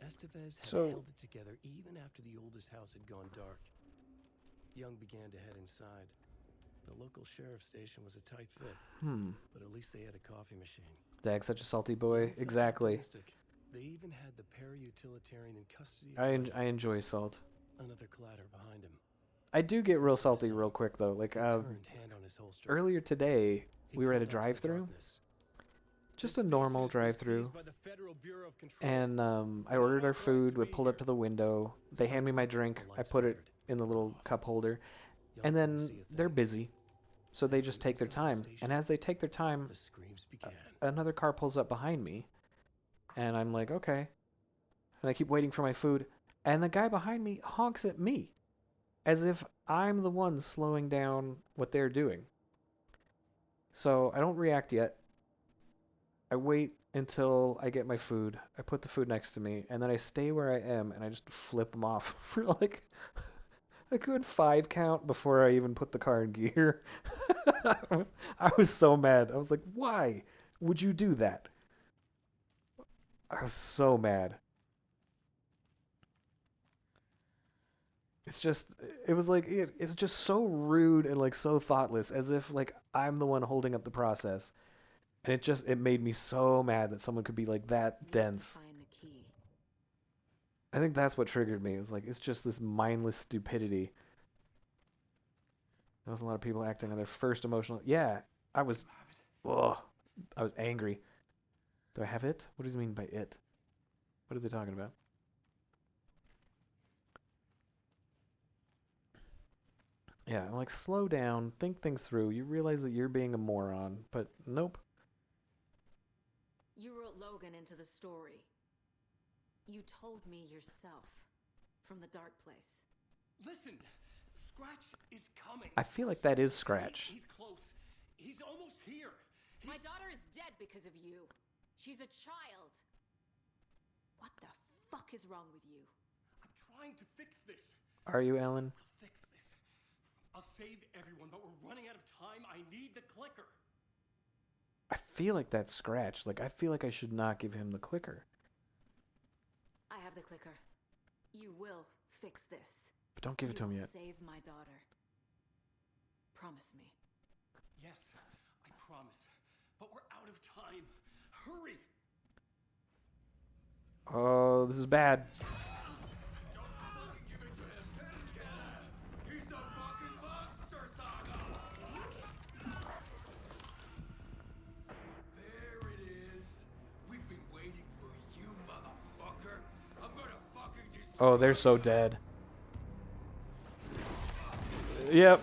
Estevez had So- held it together even after the oldest house had gone dark. Young began to head inside. The local sheriff's station was a tight fit, but at least they had a coffee machine. Dag, such a salty Young boy. felt Exactly. optimistic. They even had the para-utilitarian in custody. I enjoy salt. Another clatter behind him. I do get real salty real quick though. Like He turned, hand on his holster. earlier today, He we were at a called out to the drive-through, darkness. just a normal drive-through, By the Federal Bureau of Control. and I ordered our food. We pulled up to the window. They hand me my drink. I put it in the little cup holder, Young and couldn't then see a they're thing. busy, so they just take their Inside the time. station, And as they take their time, The screams began. another car pulls up behind me, and I'm like, okay. And I keep waiting for my food, and the guy behind me honks at me, as if I'm the one slowing down what they're doing. So I don't react yet. I wait until I get my food. I put the food next to me, and then I stay where I am, and I just flip them off for like a good 5 count before I even put the car in gear. I was so mad. I was like, why would you do that? I was so mad. It's just, it was like, it was just so rude and like so thoughtless, as if like I'm the one holding up the process. And it made me so mad that someone could be like that Need to dense. find the key. I think that's what triggered me. It was like, it's just this mindless stupidity. There was a lot of people acting on their first emotional. Yeah, I was, ugh, I was angry. Do I have it? What does he mean by it? What are they talking about? Yeah, I'm like, slow down, think things through. You realize that you're being a moron, but nope. You wrote Logan into the story. You told me yourself. From the dark place. Listen, Scratch is coming. I feel like that is Scratch. He's close. He's almost here. My daughter is dead because of you. She's a child. What the fuck is wrong with you? I'm trying to fix this. Are you, Ellen? I'll fix this. I'll save everyone, but we're running out of time. I need the clicker. I feel like that's Scratch. Like, I feel like I should not give him the clicker. I have the clicker. You will fix this. But don't give it to him You will yet. save my daughter. Promise me. Yes, I promise. But we're out of time. Hurry! Oh, this is bad. Don't fucking give it to him. He's a fucking monster, Saga. There it is. We've been waiting for you, motherfucker. I'm gonna fucking destroy Oh, they're so you. dead. Yep.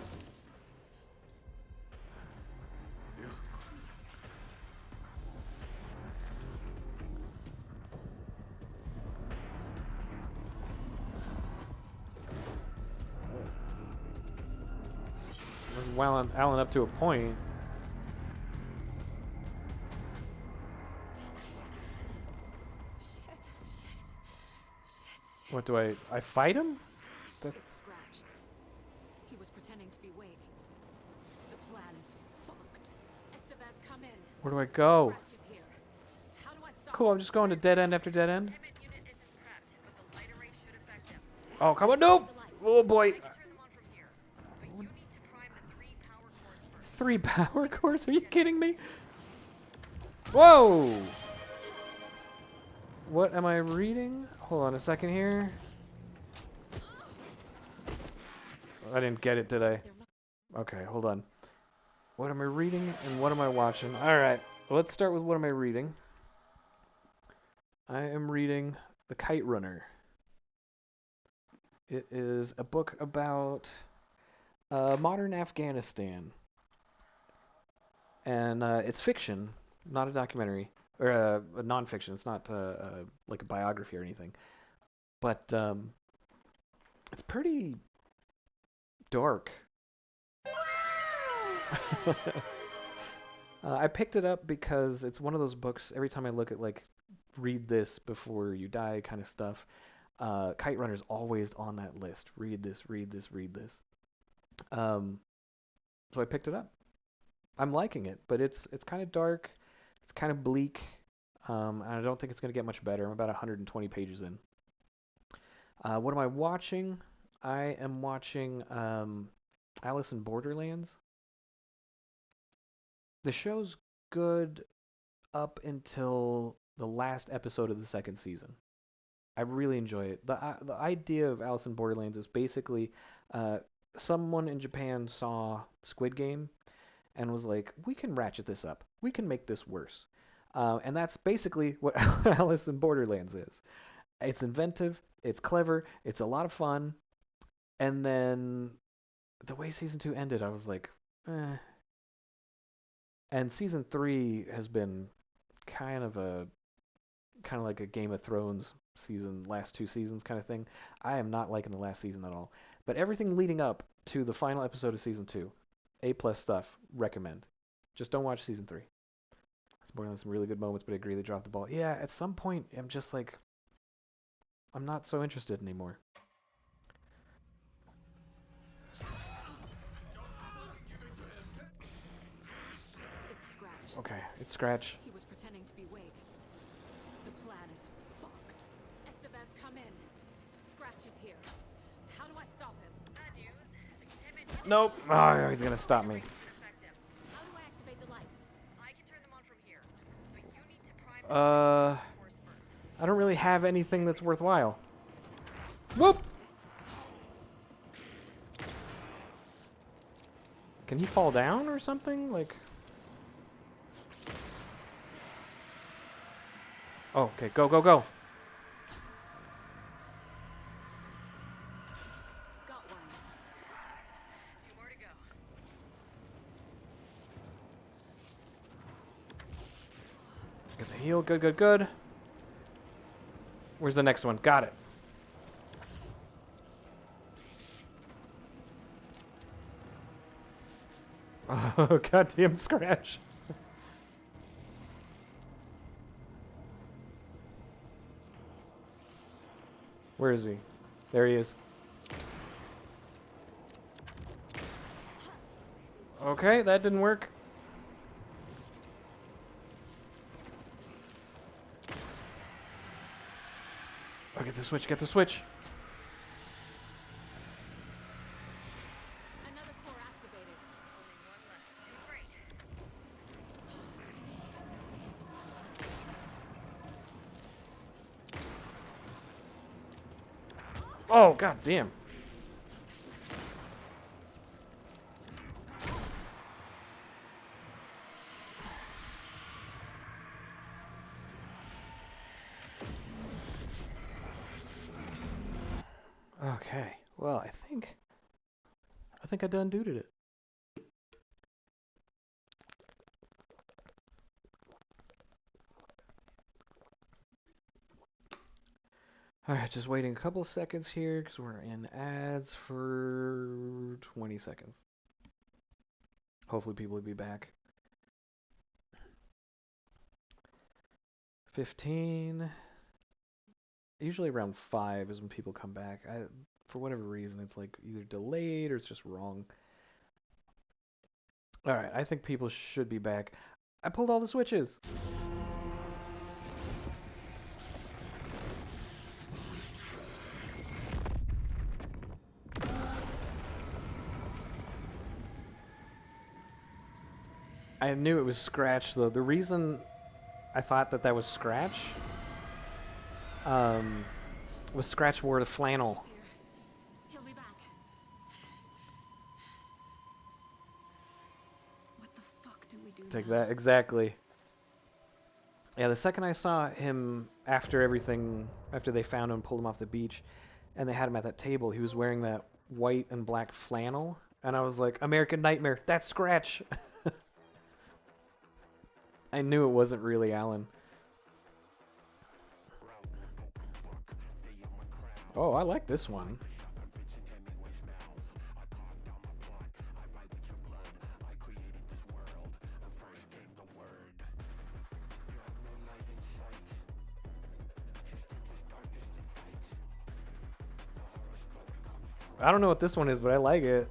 Was Alan up to a point. Shit. What do I fight him? That, It's Scratch. He was pretending to be awake. The plan is fucked. Estevez, come in. where do I go? Scratch is here. How do I stop Cool, him? I'm just going to dead end after dead end. Pivot unit isn't prepped, but the light array should affect him. Oh, come on, nope! Oh boy. I can turn them on from here, but you need to prime the 3 power cores first. 3 power cores? Are you kidding me? Whoa! What am I reading? Hold on a second here. I didn't get it, did I? Okay, hold on. What am I reading and what am I watching? Alright, let's start with what am I reading. I am reading The Kite Runner. It is a book about modern Afghanistan. And it's fiction, not a documentary. Or a non-fiction. It's not like a biography or anything. But it's pretty dark. I picked it up because it's one of those books, every time I look at like read this before you die kind of stuff, Kite Runner's always on that list. Read this, read this, read this. So I picked it up. I'm liking it, but it's kind of dark. It's kind of bleak. And I don't think it's going to get much better. I'm about 120 pages in. What am I watching? I am watching Alice in Borderlands. The show's good up until the last episode of the second season. I really enjoy it. The idea of Alice in Borderlands is basically someone in Japan saw Squid Game and was like, we can ratchet this up. We can make this worse. And that's basically what Alice in Borderlands is. It's inventive, it's clever, it's a lot of fun. And then the way season 2 ended, I was like, eh. And season 3 has been kind of like a Game of Thrones season, last 2 seasons kind of thing. I am not liking the last season at all. But everything leading up to the final episode of season 2, A+ stuff, recommend. Just don't watch season 3. It's Borderlands some really good moments, but I agree they dropped the ball. Yeah, at some point, I'm just like, I'm not so interested anymore. It's Scratch. Okay, it's Scratch. He was pretending to be awake. The plan is fucked. Estevez, come in. Scratch is here. How do I stop him? Bad news. The containment Nope. Oh, he's gonna stop me. can affect him. How do I activate the lights? I can turn them on from here. But you need to prime the force first. I don't really have anything that's worthwhile. Whoop! Can he fall down or something? Like... Oh, okay, go, go, go. Got one. 2 more to go. Get the heal, good, good, good. Where's the next one? Got it. Oh, goddamn Scratch. Where is he? There he is. Okay, that didn't work. Oh, get the switch, get the switch. Another core activated. Only one left. Doing great. Oh, goddamn. Okay, well, I think I done dooted it. Alright, just waiting a couple seconds here because we're in ads for 20 seconds. Hopefully people will be back. 15. Usually around 5 is when people come back. For whatever reason, it's like either delayed or it's just wrong. Alright, I think people should be back. I pulled all the switches. I knew it was Scratch, though. The reason I thought that was Scratch was Scratch wore the flannel. He'll be back. What the fuck do we do Take now? that, exactly. Yeah, the second I saw him after they found him and pulled him off the beach, and they had him at that table, he was wearing that white and black flannel, and I was like, American Nightmare, that's Scratch! I knew it wasn't really Alan. Oh, I like this one. I don't know what this one is, but I like it.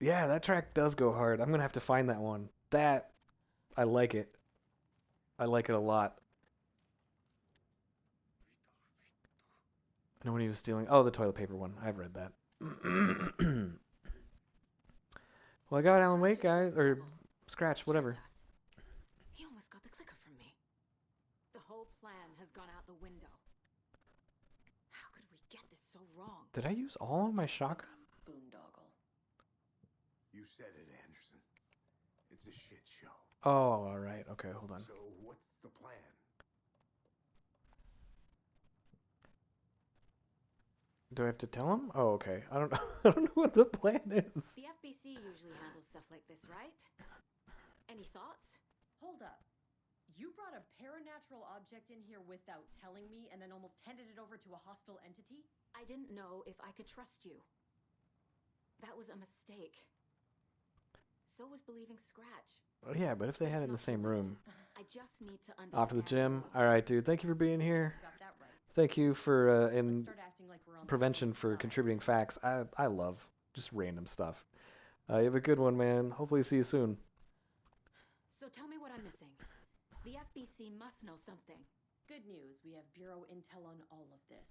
Yeah, that track does go hard. I'm gonna have to find that one. I like it. I like it a lot. I know when he was stealing. Oh, the toilet paper one. I've read that. Well, I got Alan Wake, guys, or Scratch, whatever. Tricked us. He almost got the clicker from me. The whole plan has gone out the window. How could we get this so wrong? Did I use all of my shotgun? Boondoggle. You said it, Anderson. It's a shit show. Oh, all right. Okay, hold on. So what's the plan? Do I have to tell him? Oh, okay. I don't know. I don't know what the plan is. The FBC usually handles stuff like this, right? Any thoughts? Hold up. You brought a paranatural object in here without telling me and then almost handed it over to a hostile entity? I didn't know if I could trust you. That was a mistake. So was believing Scratch. Oh, yeah, but if they had it in the same room. I just need to understand. Off to the gym. All right, dude. Thank you for being here. Got that right. Thank you for Let's start acting like we're on the prevention same for side. contributing facts. I love just random stuff. You have a good one, man. Hopefully see you soon. So tell me what I'm missing. The FBC must know something. Good news, we have Bureau intel on all of this.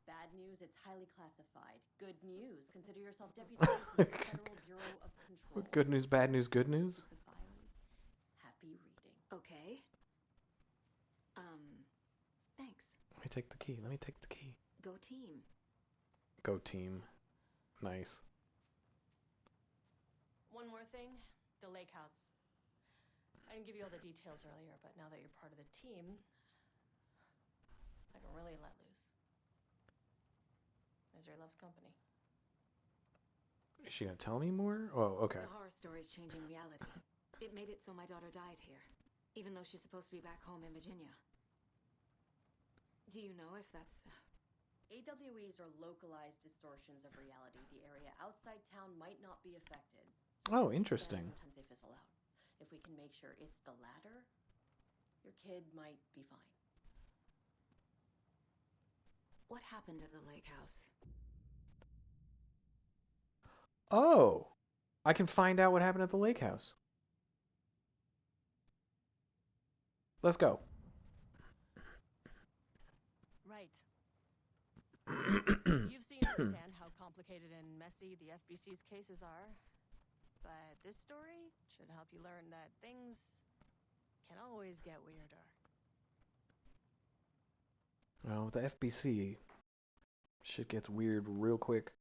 Bad news, it's highly classified. Good news, consider yourself deputized to the Federal Bureau of Control. Good news, bad news, good news? Keep the files. Happy reading. Okay. Thanks. Let me take the key. Let me take the key. Go team. Go team. Nice. One more thing, the lake house. I didn't give you all the details earlier, but now that you're part of the team, I can really let loose. Misery loves company. Is she gonna tell me more? Oh, okay. The horror story's changing reality. It made it so my daughter died here, even though she's supposed to be back home in Virginia. Do you know if that's... AWEs are localized distortions of reality. The area outside town might not be affected. Oh, Sometimes they interesting. expand, sometimes they fizzle out. If we can make sure it's the latter, your kid might be fine. What happened at the lake house? Oh! I can find out what happened at the lake house. Let's go. Right. You've seen firsthand how complicated and messy the FBC's cases are. But this story should help you learn that things can always get weirder. Well, with the FBC, shit gets weird real quick.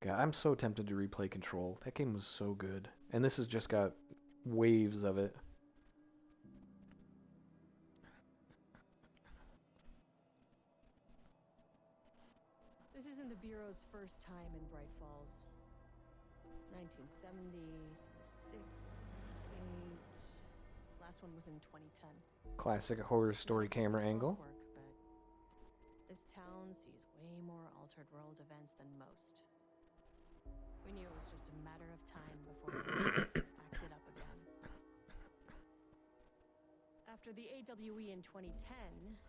God, I'm so tempted to replay Control. That game was so good. And this has just got waves of it. This isn't the Bureau's first time in Bright Falls. 1970, 76, 8. Last one was in 2010. Classic horror story camera angle. But this town sees way more altered world events than most. We knew it was just a matter of time before we acted up again. After the AWE in 2010,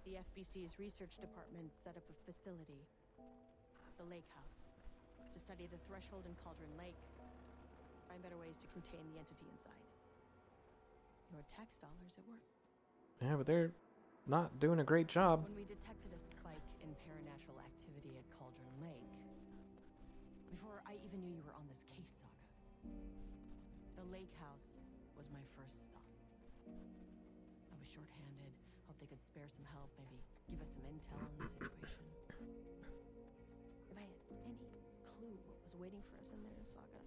the FBC's research department set up a facility, the Lake House, to study the threshold in Cauldron Lake, find better ways to contain the entity inside. Your tax dollars at work. Yeah, but they're not doing a great job. When we detected a spike in paranatural activity at Cauldron Lake, before I even knew you were on this case, Saga, the Lake House was my first stop. I was short-handed, hoped they could spare some help, maybe give us some intel on the situation. If I had any clue what was waiting for us in there, Saga,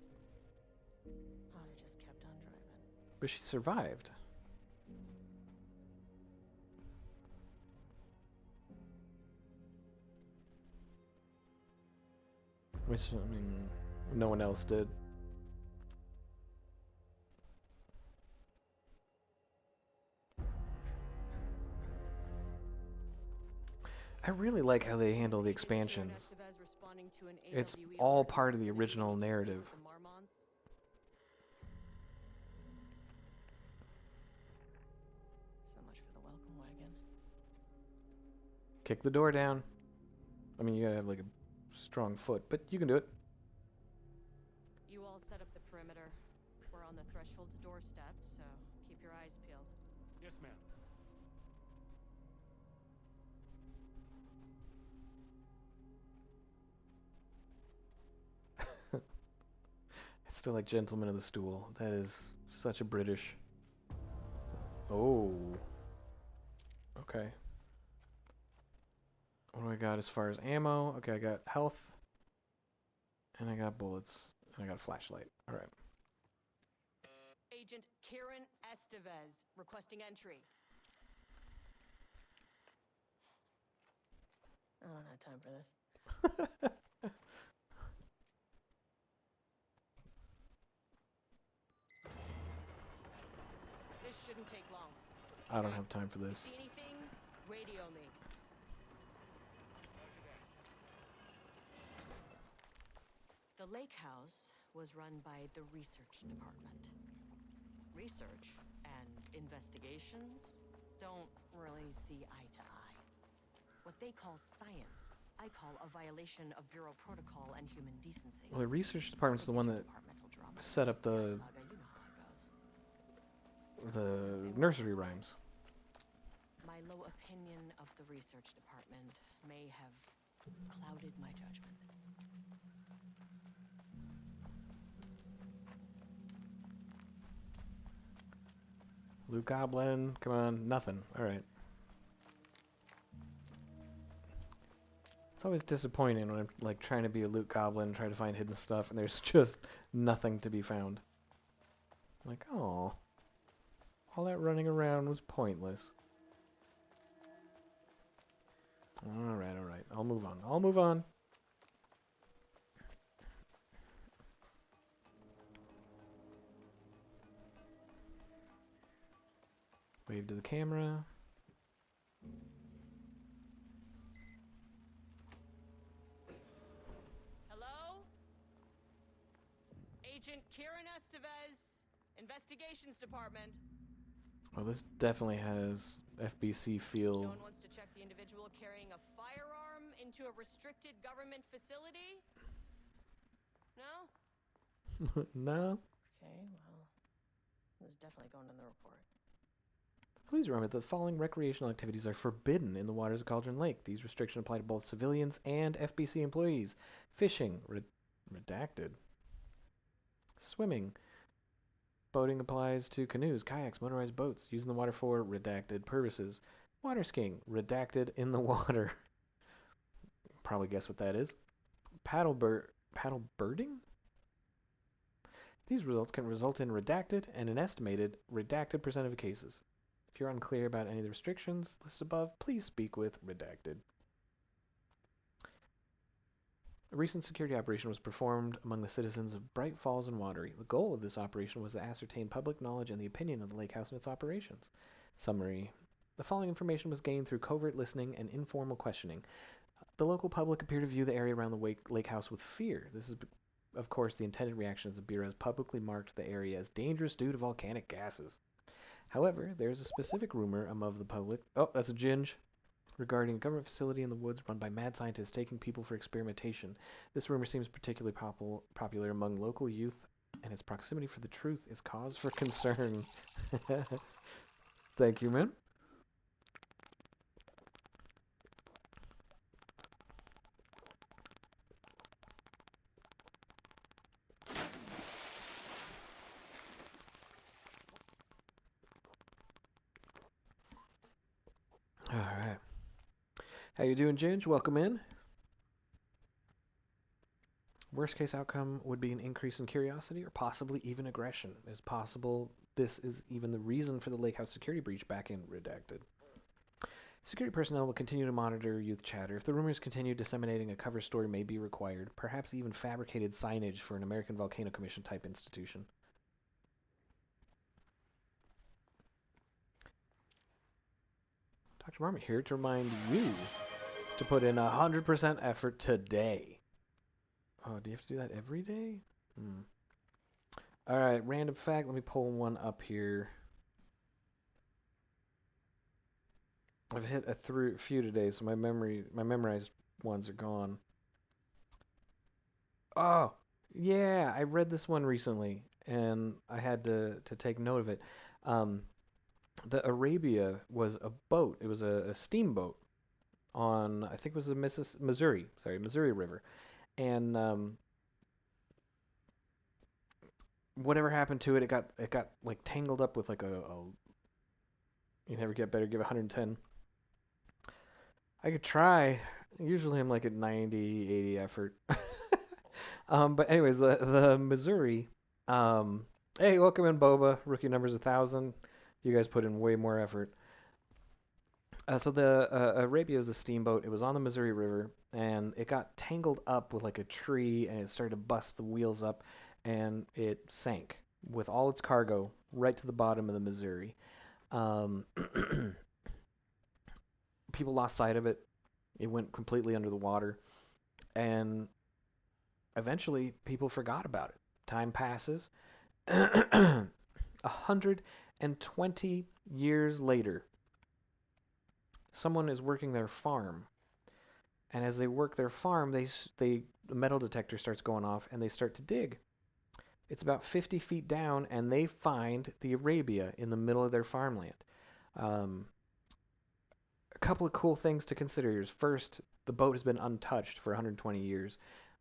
I'd have just kept on driving. But she survived. Which, I mean, no one else did. I really like how they handle the expansions. It's all part of the original narrative. So much for the welcome wagon. Kick the door down. I mean, you gotta have like a strong foot, but you can do it. You all set up the perimeter. We're on the threshold's doorstep, so keep your eyes peeled. Yes, ma'am. I still like Gentleman of the Stool. That is such a British. Oh. Okay. What do I got as far as ammo? Okay, I got health. And I got bullets. And I got a flashlight. Alright. Agent Kieran Estevez, requesting entry. I don't have time for this. This shouldn't take long. I don't have time for You this. see anything? Radio me. The lake house was run by the research department. Research and investigations don't really see eye to eye. What they call science I call a violation of Bureau protocol and human decency. Well, the research department's the one that Departmental drama set up FBI the saga, you know how it goes. nursery rhymes. My low opinion of the research department may have clouded my judgment. Luke Goblin, come on, nothing. All right. It's always disappointing when I'm like trying to be a Luke Goblin, trying to find hidden stuff, and there's just nothing to be found. Like, oh, all that running around was pointless. All right, all right. I'll move on. I'll move on. Wave to the camera. Hello? Agent Kieran Estevez, Investigations Department. Oh, this definitely has FBC feel. No one wants to check the individual carrying a firearm into a restricted government facility? No? No? Okay, well, it was definitely going in the report. Please remember that the following recreational activities are forbidden in the waters of Cauldron Lake. These restrictions apply to both civilians and FBC employees. Fishing, redacted. Swimming. Boating applies to canoes, kayaks, motorized boats, using the water for redacted purposes. Water skiing, redacted in the water. Probably guess what that is. Paddle birding? These results can result in redacted and an estimated redacted percent of cases. If you're unclear about any of the restrictions listed above, please speak with redacted. A recent security operation was performed among the citizens of Bright Falls and Watery. The goal of this operation was to ascertain public knowledge and the opinion of the lake house and its operations. Summary. The following information was gained through covert listening and informal questioning. The local public appear to view the area around the lake house with fear. This is, of course, the intended reaction as the Bureau has publicly marked the area as dangerous due to volcanic gases. However, there is a specific rumor among the public. Oh, that's a ginge. Regarding a government facility in the woods run by mad scientists taking people for experimentation. This rumor seems particularly popular among local youth, and its proximity for the truth is cause for concern. Thank you, man. All right. How you doing, Ginge? Welcome in. Worst case outcome would be an increase in curiosity or possibly even aggression. It's possible this is even the reason for the lake house security breach back in redacted. Security personnel will continue to monitor youth chatter. If the rumors continue, disseminating a cover story may be required, perhaps even fabricated signage for an American Volcano Commission type institution. Dr. Marmot here to remind you to put in 100% effort today. Oh, do you have to do that every day? Alright, random fact. Let me pull one up here. I've hit a few today, so my memorized ones are gone. Oh, yeah, I read this one recently, and I had to take note of it. The Arabia was a boat. It was a steamboat on, I think it was the Missouri River. And whatever happened to it, it got like tangled up with like a you never get better, give 110. I could try. Usually I'm like at 90, 80 effort. But anyways, the Missouri. Hey, welcome in, Boba. Rookie number's 1,000. You guys put in way more effort. So the Arabia was a steamboat. It was on the Missouri River, and it got tangled up with like a tree, and it started to bust the wheels up, and it sank with all its cargo right to the bottom of the Missouri. People lost sight of it. It went completely under the water, and eventually people forgot about it. Time passes. 120 years later, someone is working their farm, And as they work their farm, the metal detector starts going off, and they start to dig. It's about 50 feet down, and they find the Arabia in the middle of their farmland. Um, a couple of cool things to consider is first, the boat has been untouched for 120 years,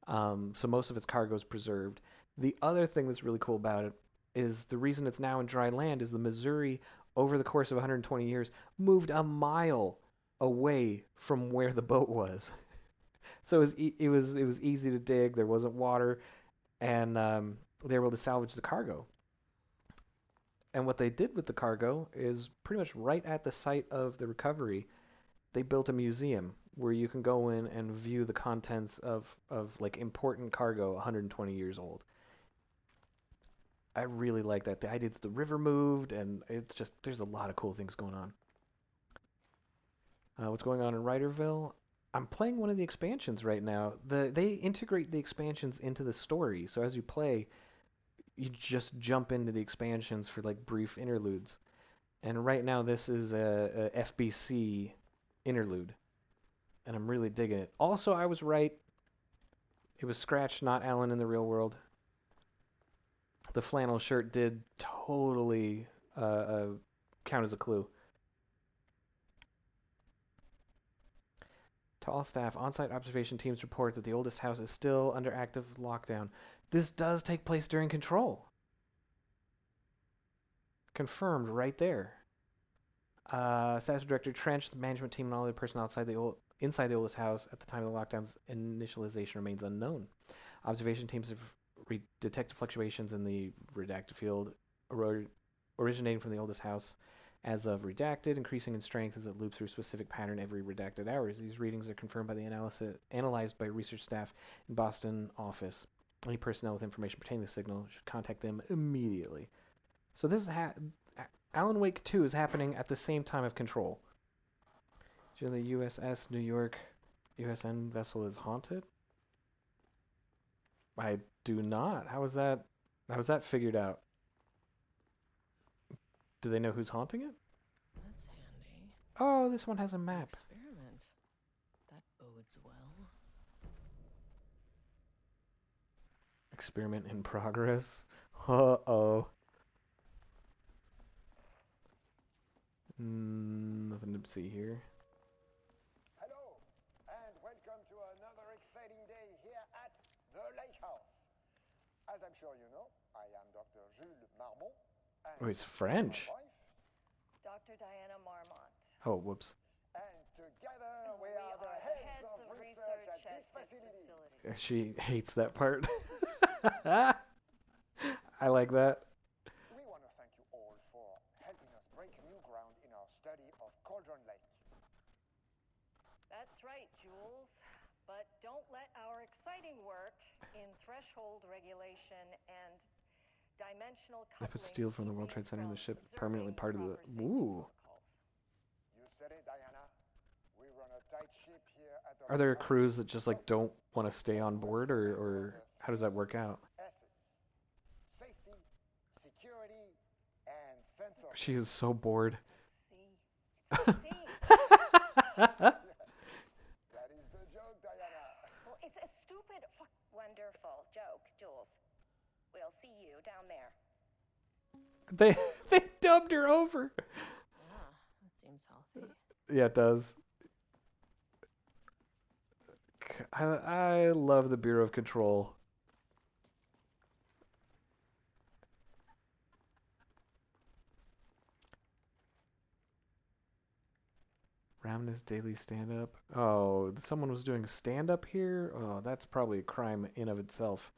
so most of its cargo is preserved. The other thing that's really cool about it is the reason it's now in dry land is the Missouri, over the course of 120 years, moved a mile away from where the boat was. So it was easy to dig. There wasn't water, and they were able to salvage the cargo. And what they did with the cargo is pretty much right at the site of the recovery, they built a museum where you can go in and view the contents of like important cargo 120 years old. I really like that. The idea that the river moved, and it's just there's a lot of cool things going on. What's going on in Ryderville? I'm playing one of the expansions right now. They integrate the expansions into the story, so as you play, you just jump into the expansions for like brief interludes. And right now, this is a FBC interlude, and I'm really digging it. Also, I was right. It was Scratch, not Alan in the real world. The flannel shirt did totally count as a clue. To all staff, on-site observation teams report that the oldest house is still under active lockdown. This does take place during Control. Confirmed right there. Staff Director Trench, the management team, and all the personnel inside the oldest house at the time of the lockdown's initialization remains unknown. Observation teams have detected fluctuations in the redacted field originating from the oldest house as of redacted, increasing in strength as it loops through a specific pattern every redacted hours. These readings are confirmed by the analyzed by research staff in Boston office. Any personnel with information pertaining to the signal should contact them immediately. So this is Alan Wake 2 is happening at the same time of Control. So the USS New York USN vessel is haunted? I do not. How is that figured out? Do they know who's haunting it? That's handy. Oh, this one has a map. Experiment. That bodes well. Experiment in progress. Uh-oh. Nothing to see here. Hello, and welcome to another exciting day here at the Lake House. As I'm sure you know, I am Dr. Jules Marmont. Oh, he's French. My wife, Dr. Diana Marmont. Oh, whoops. and together we are the heads of research at this facility. She hates that part. I like that. We want to thank you all for helping us break new ground in our study of Cauldron Lake. That's right, Jules. But don't let our exciting work in threshold regulation and dimensional They coupling put steel from the World keep Trade Center in the from ship, permanently part of the. observing proper Ooh. safety protocols. You said it, Diana. We run a tight ship here at the Are there Lake House. crews that just like don't want to stay on board, or how does that work out? S's. Safety, security, and sense of She is so bored. See? It's a scene. That is the joke, Diana. Well, it's a stupid, wonderful joke, Jules. We'll see you down there. They dubbed her over. Ah, that seems healthy. Yeah, it does. I love the Bureau of Control. Ramna's daily stand-up. Oh, someone was doing stand-up here? Oh, that's probably a crime in of itself.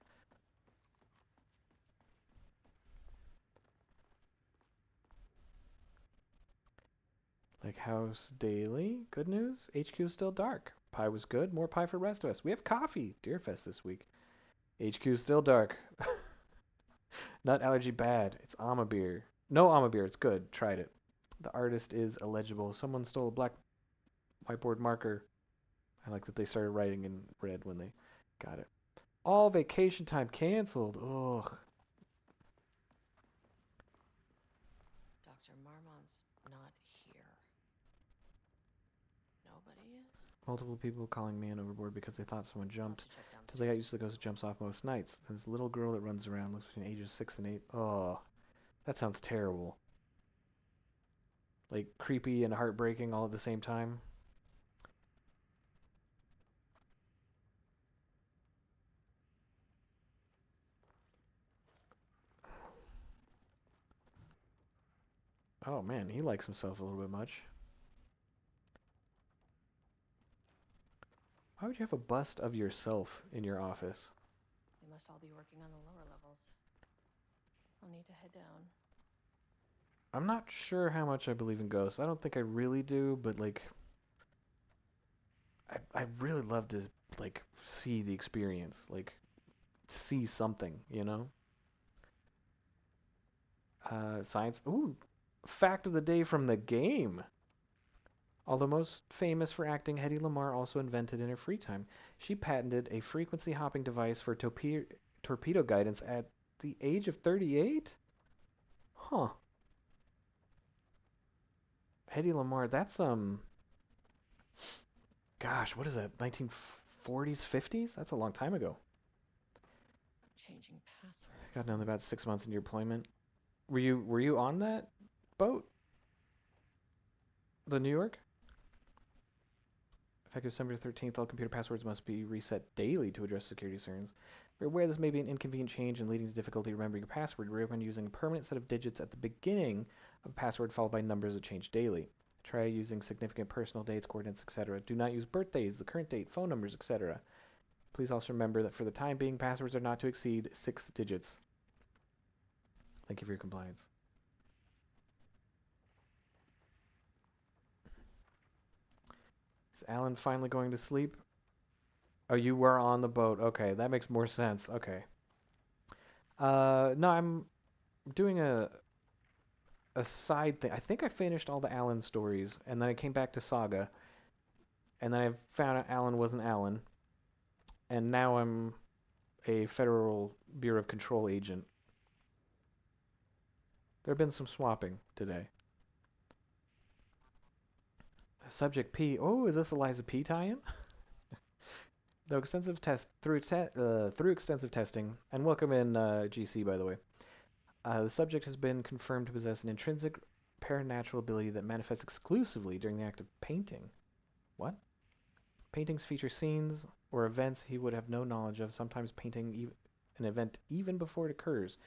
Like House Daily. Good news. HQ is still dark. Pie was good. More pie for the rest of us. We have coffee. Deerfest this week. HQ is still dark. Nut allergy bad. It's Ama beer. No Ama beer. It's good. Tried it. The artist is illegible. Someone stole a black whiteboard marker. I like that they started writing in red when they got it. All vacation time canceled. Ugh. Dr. Marmont's not here. Nobody is? Multiple people calling man overboard because they thought someone I'll have jumped. to check Till they got downstairs. used to the ghost that jumps off most nights. There's a little girl that runs around, looks between ages 6 and 8. Oh, that sounds terrible. Like creepy and heartbreaking all at the same time. Oh man, he likes himself a little bit much. Why would you have a bust of yourself in your office? They must all be working on the lower levels. I'll need to head down. I'm not sure how much I believe in ghosts. I don't think I really do, but like I really love to like see the experience, like see something, you know? Science. Ooh, fact of the day from the game. Although most famous for acting, Hedy Lamarr also invented in her free time. She patented a frequency hopping device for torpedo guidance at the age of 38? Huh. Hedy Lamarr, that's gosh, what is that? 1940s, 50s? That's a long time ago. Changing passwords. Got done about 6 months into your deployment. Were you on that boat? The New York? Effective December 13th, all computer passwords must be reset daily to address security concerns. We're aware this may be an inconvenient change and leading to difficulty remembering your password. We recommend using a permanent set of digits at the beginning of a password followed by numbers that change daily. Try using significant personal dates, coordinates, etc. Do not use birthdays, the current date, phone numbers, etc. Please also remember that for the time being, passwords are not to exceed 6 digits. Thank you for your compliance. Is Alan finally going to sleep? Oh, you were on the boat. Okay, that makes more sense. Okay. No, I'm doing a side thing. I think I finished all the Alan stories, and then I came back to Saga, and then I found out Alan wasn't Alan, and now I'm a Federal Bureau of Control agent. There have been some swapping today. Subject P. Oh, is this Eliza P tie-in? Though through extensive testing, and welcome in GC by the way. The subject has been confirmed to possess an intrinsic paranatural ability that manifests exclusively during the act of painting. What? Paintings feature scenes or events he would have no knowledge of, sometimes painting an event even before it occurs.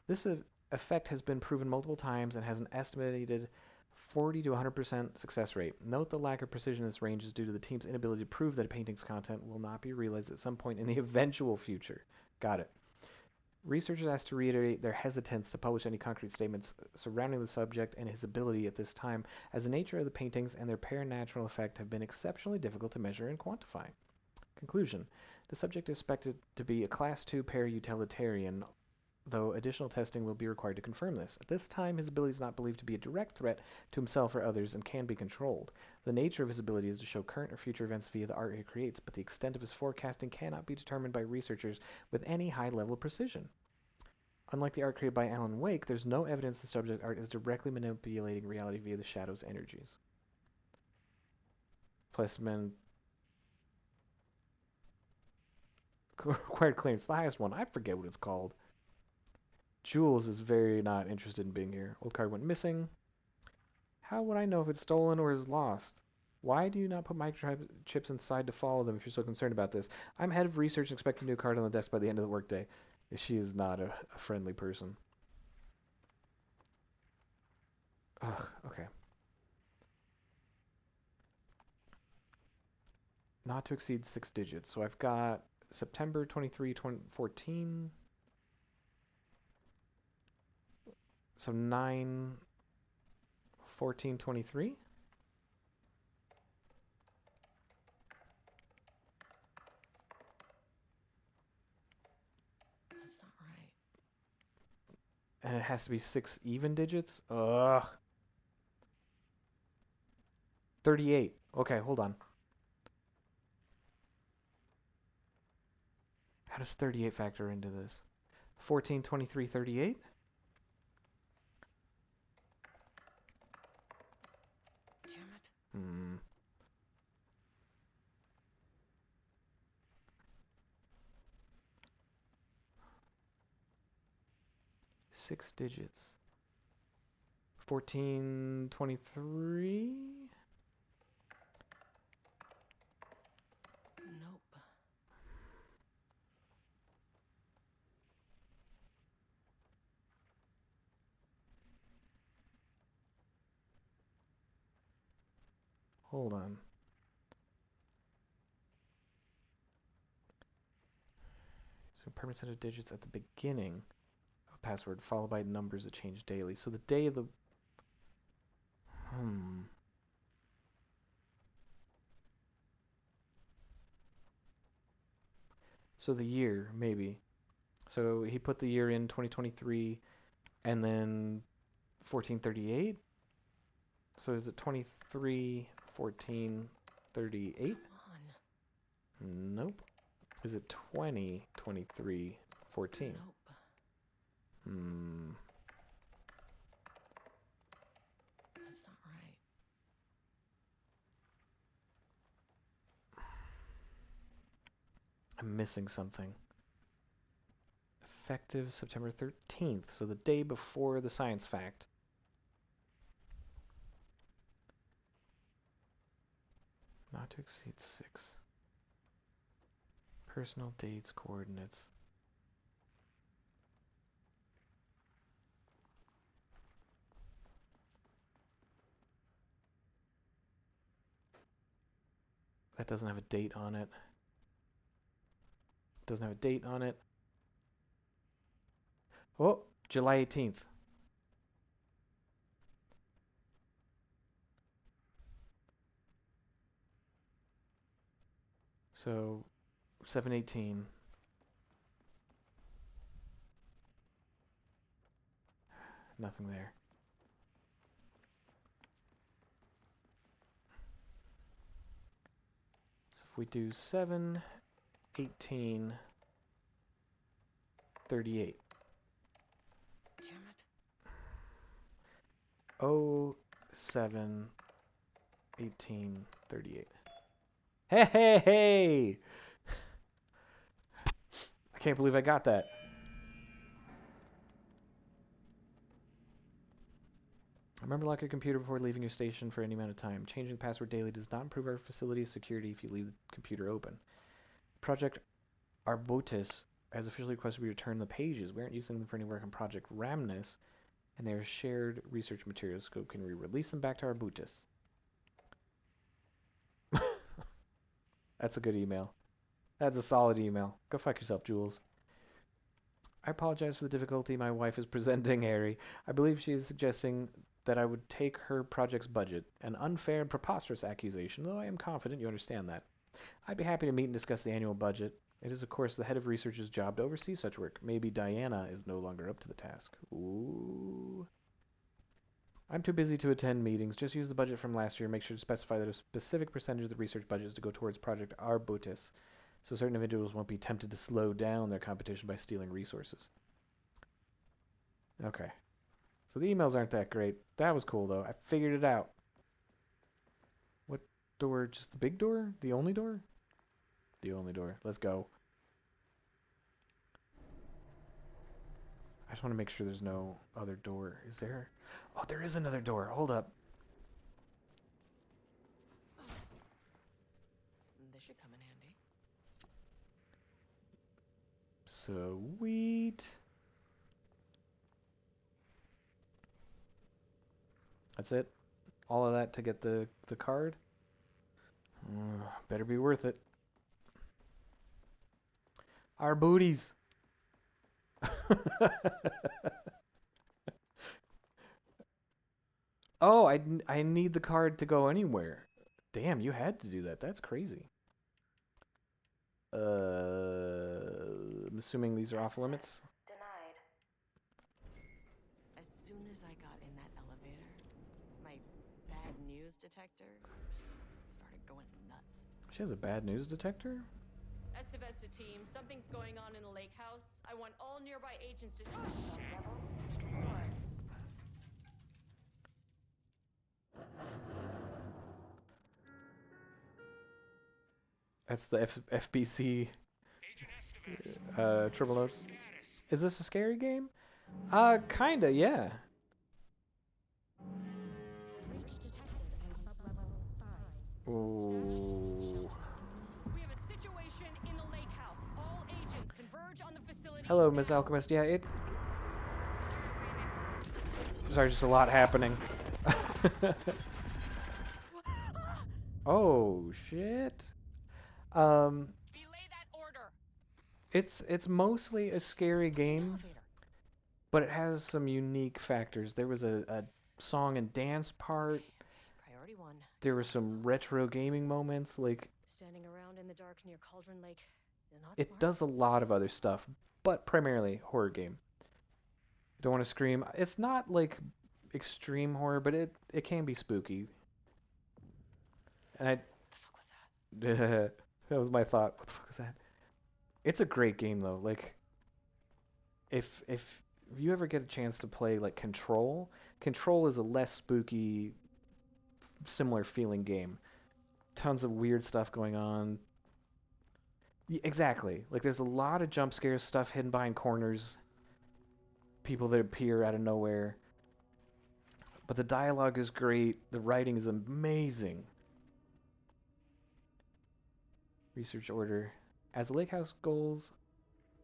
This effect has been proven multiple times and has an estimated 40 to 100% success rate. Note the lack of precision in this range is due to the team's inability to prove that a painting's content will not be realized at some point in the eventual future. Got it. Researchers asked to reiterate their hesitance to publish any concrete statements surrounding the subject and his ability at this time, as the nature of the paintings and their paranatural effect have been exceptionally difficult to measure and quantify. Conclusion. The subject is expected to be a Class II para-utilitarian, though additional testing will be required to confirm this. At this time, his ability is not believed to be a direct threat to himself or others and can be controlled. The nature of his ability is to show current or future events via the art he creates, but the extent of his forecasting cannot be determined by researchers with any high level of precision. Unlike the art created by Alan Wake, there's no evidence the subject art is directly manipulating reality via the shadow's energies. Placement acquired claims, the highest one. I forget what it's called. Jules is very not interested in being here. Old card went missing. How would I know if it's stolen or is lost? Why do you not put microchips inside to follow them if you're so concerned about this? I'm head of research and expect a new card on the desk by the end of the workday. She is not a friendly person. Ugh, okay. Not to exceed 6 digits. So I've got September 23, 2014. So 9, 14, 23. That's not right. And it has to be 6 even digits? Ugh. 38. Okay, hold on. How does 38 factor into this? 14, 23, 38? Damn it. Hmm. 6 digits. 1423? Nope. Hold on. So permanent set of digits at the beginning of a password, followed by numbers that change daily. So the day of the... So the year, maybe. So he put the year in 2023 and then 1438? So is it 23, 14, 38? Come on. Nope. Is it 20, 23, 14? Nope. That's not right. I'm missing something. Effective September 13th, so the day before the science fact. Not to exceed 6. Personal dates, coordinates. That doesn't have a date on it. Doesn't have a date on it. Oh, July 18th. So 7/18. Nothing there. So if we do 7/18/38. Damn it. 07/18/38. Hey, hey, hey! I can't believe I got that. Remember to lock your computer before leaving your station for any amount of time. Changing the password daily does not improve our facility's security if you leave the computer open. Project Arbutus has officially requested we return the pages. We aren't using them for any work on Project Ramnus, and they are shared research materials. So can we release them back to Arbutus? That's a good email. That's a solid email. Go fuck yourself, Jules. I apologize for the difficulty my wife is presenting, Harry. I believe she is suggesting that I would take her project's budget. An unfair and preposterous accusation, though I am confident you understand that. I'd be happy to meet and discuss the annual budget. It is, of course, the head of research's job to oversee such work. Maybe Diana is no longer up to the task. Ooh. I'm too busy to attend meetings. Just use the budget from last year. Make sure to specify that a specific percentage of the research budget is to go towards Project Arbutus, so certain individuals won't be tempted to slow down their competition by stealing resources. Okay. So the emails aren't that great. That was cool, though. I figured it out. What door? Just the big door? The only door? The only door. Let's go. I just want to make sure there's no other door. Is there? Oh, there is another door. Hold up. This should come in handy. Sweet. That's it? All of that to get the card? Better be worth it. Our booties. Oh, I need the card to go anywhere. Damn, you had to do that. That's crazy. I'm assuming these are off limits. Denied. As soon as I got in that elevator, my bad news detector started going nuts. She has a bad news detector? Estivesta team, something's going on in the lake house. I want all nearby agents to... That's the FBC triple notes. Is this a scary game? Kinda, yeah. Breach detected in sublevel 5. Ooh. We have a situation in the lake house. All agents converge on the facility Hello, Miss now. Alchemist. Yeah, Sorry, just a lot happening. Oh, shit. Um, Relay that order. it's mostly a scary game, Elevator. but it has some unique factors. There was a song and dance part. Priority 1. There were some retro gaming moments. Like, Standing around in the dark near Cauldron Lake is not it smart. does a lot of other stuff, but primarily horror game. Don't want to scream. It's not like extreme horror, but it can be spooky. And I What the fuck was that? that was my thought. What the fuck was that? It's a great game though. Like if you ever get a chance to play like Control, Control is a less spooky, similar feeling game. Tons of weird stuff going on. Exactly. Like there's a lot of jump scares, stuff hidden behind corners, people that appear out of nowhere. But the dialogue is great. The writing is amazing. Research order. As the Lake House goals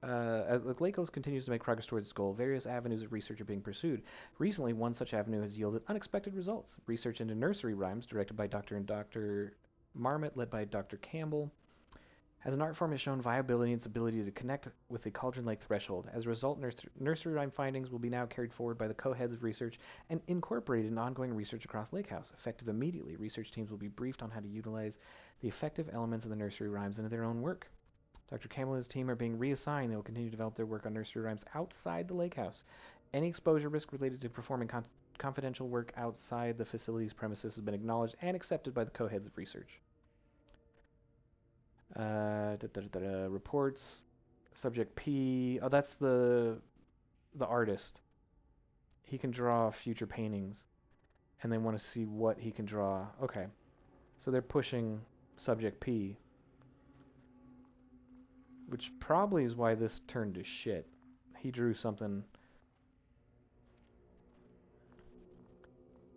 as the Lake House continues to make progress towards its goal, various avenues of research are being pursued. Recently, one such avenue has yielded unexpected results. Research into nursery rhymes, directed by Dr. Marmot, led by Dr. Campbell, as an art form has shown viability in its ability to connect with the Cauldron Lake threshold. As a result, nursery rhyme findings will be now carried forward by the co-heads of research and incorporated in ongoing research across Lake House. Effective immediately, research teams will be briefed on how to utilize the effective elements of the nursery rhymes into their own work. Dr. Campbell and his team are being reassigned. They will continue to develop their work on nursery rhymes outside the lake house. Any exposure risk related to performing confidential work outside the facility's premises has been acknowledged and accepted by the co-heads of research. Reports. Subject P. Oh, that's the artist. He can draw future paintings, and they want to see what he can draw. Okay, so they're pushing Subject P, which probably is why this turned to shit. He drew something.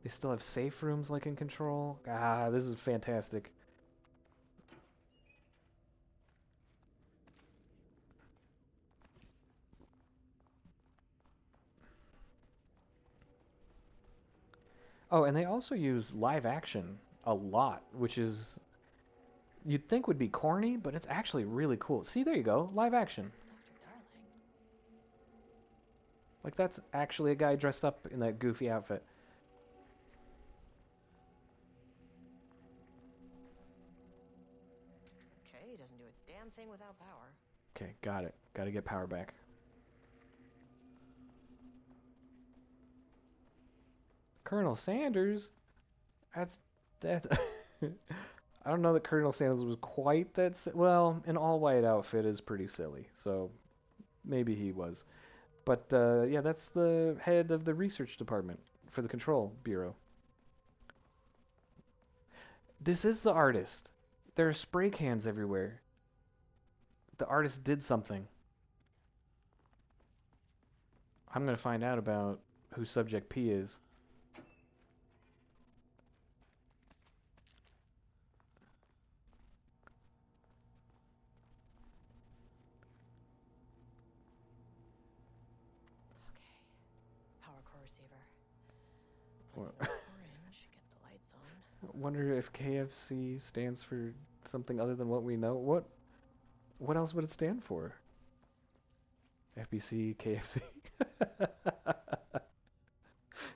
They still have safe rooms like in Control. Ah, this is fantastic. Oh, and they also use live action a lot, which is you'd think would be corny, but it's actually really cool. See, there you go, live action. Dr. Darling. Like that's actually a guy dressed up in that goofy outfit. Okay, he doesn't do a damn thing without power. Okay, got it. Got to get power back. Colonel Sanders? That's I don't know that Colonel Sanders was quite that well, an all-white outfit is pretty silly. So maybe he was. But yeah, that's the head of the research department for the Control Bureau. This is the artist. There are spray cans everywhere. The artist did something. I'm going to find out about who Subject P is. Okay. Power core receiver. What? Plug the core in, should get the lights on. Wonder if KFC stands for something other than what we know. What else would it stand for? FBC, KFC.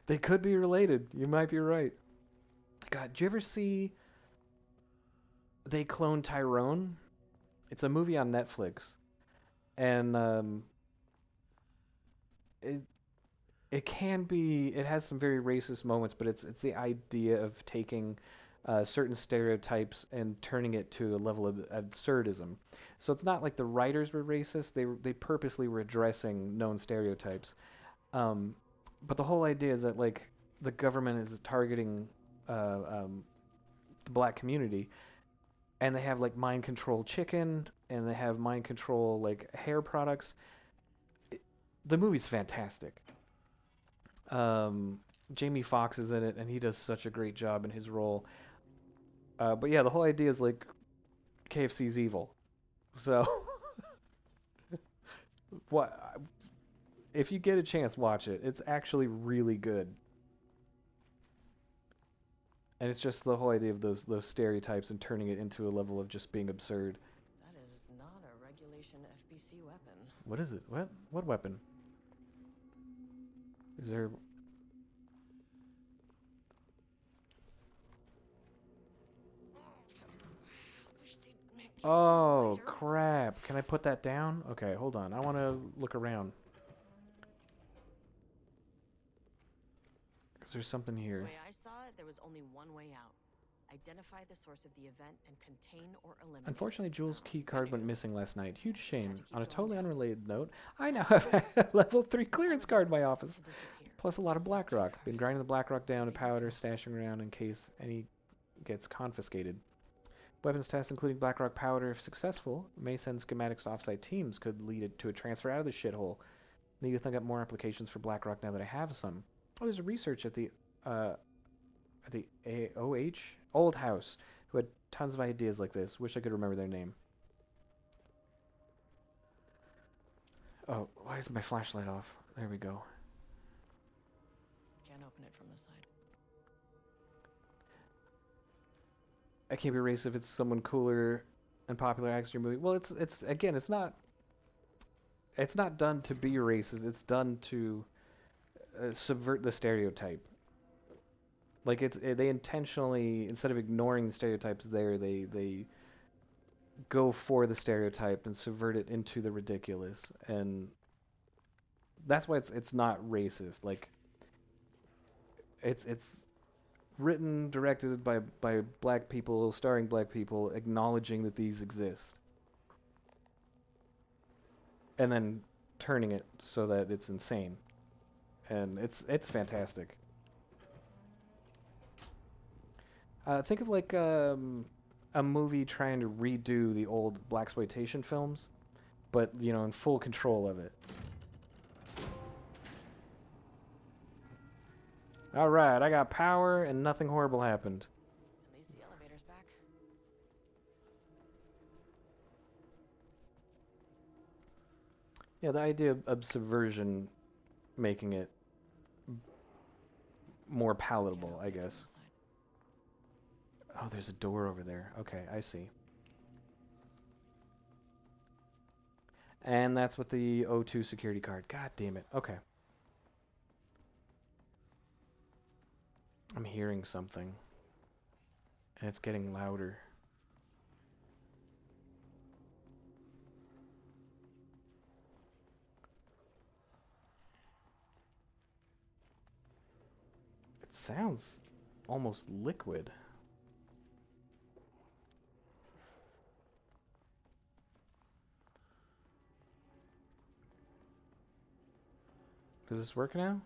They could be related. You might be right. God, did you ever see They Clone Tyrone? It's a movie on Netflix. And it it can be, it has some very racist moments, but it's the idea of taking certain stereotypes and turning it to a level of absurdism. So it's not like the writers were racist; they purposely were addressing known stereotypes. Um, but the whole idea is that like the government is targeting the black community, and they have like mind control chicken, and they have mind control like hair products. the movie's fantastic. Um, Jamie Foxx is in it, and he does such a great job in his role. But yeah, the whole idea is like KFC's evil. So, what if you get a chance, watch it. It's actually really good. And it's just the whole idea of those stereotypes and turning it into a level of just being absurd. That is not a regulation FBC weapon. What is it? What weapon? Is there? Wish they'd make these Oh, lighter. crap. Can I put that down? Okay, hold on. I want to look around. Is there something The here? way I saw it, there was only one way out. Identify the source of the event and contain or eliminate Unfortunately, it. Jules' key Good card went news. missing last night. Huge Just had shame. to keep On a going totally down. unrelated note, I now Bad have news. a level 3 The clearance elevator card in my left office. to disappear. Plus a lot of Jules' key BlackRock. card. Been grinding the BlackRock down to Very powder, useful. stashing around in case any gets confiscated. Weapons test, including BlackRock powder, if successful, may send schematics to offsite teams. Could lead it to a transfer out of the shithole. Need to think up more applications for BlackRock now that I have some. Oh, there's a research at the OH Old House who had tons of ideas like this. Wish I could remember their name. Oh, why is my flashlight off? There we go. Can't open it from the side. I can't be racist if it's someone cooler and popular acts in your movie. Well, it's again, it's not done to be racist. It's done to subvert the stereotype. Like they intentionally, instead of ignoring the stereotypes there, they go for the stereotype and subvert it into the ridiculous, and that's why it's not racist. Like it's written, directed by black people, starring black people, acknowledging that these exist, and then turning it so that it's insane, and it's fantastic. Think of like a movie trying to redo the old blaxploitation films, but in full control of it. All right, I got power and nothing horrible happened. At least the elevator's back. Yeah, the idea of subversion making it more Can't palatable, open I it from guess. the side. Oh, there's a door over there. Okay, I see. And that's with the O2 security card. God damn it. Okay. I'm hearing something. And it's getting louder. It sounds almost liquid. Does this work now?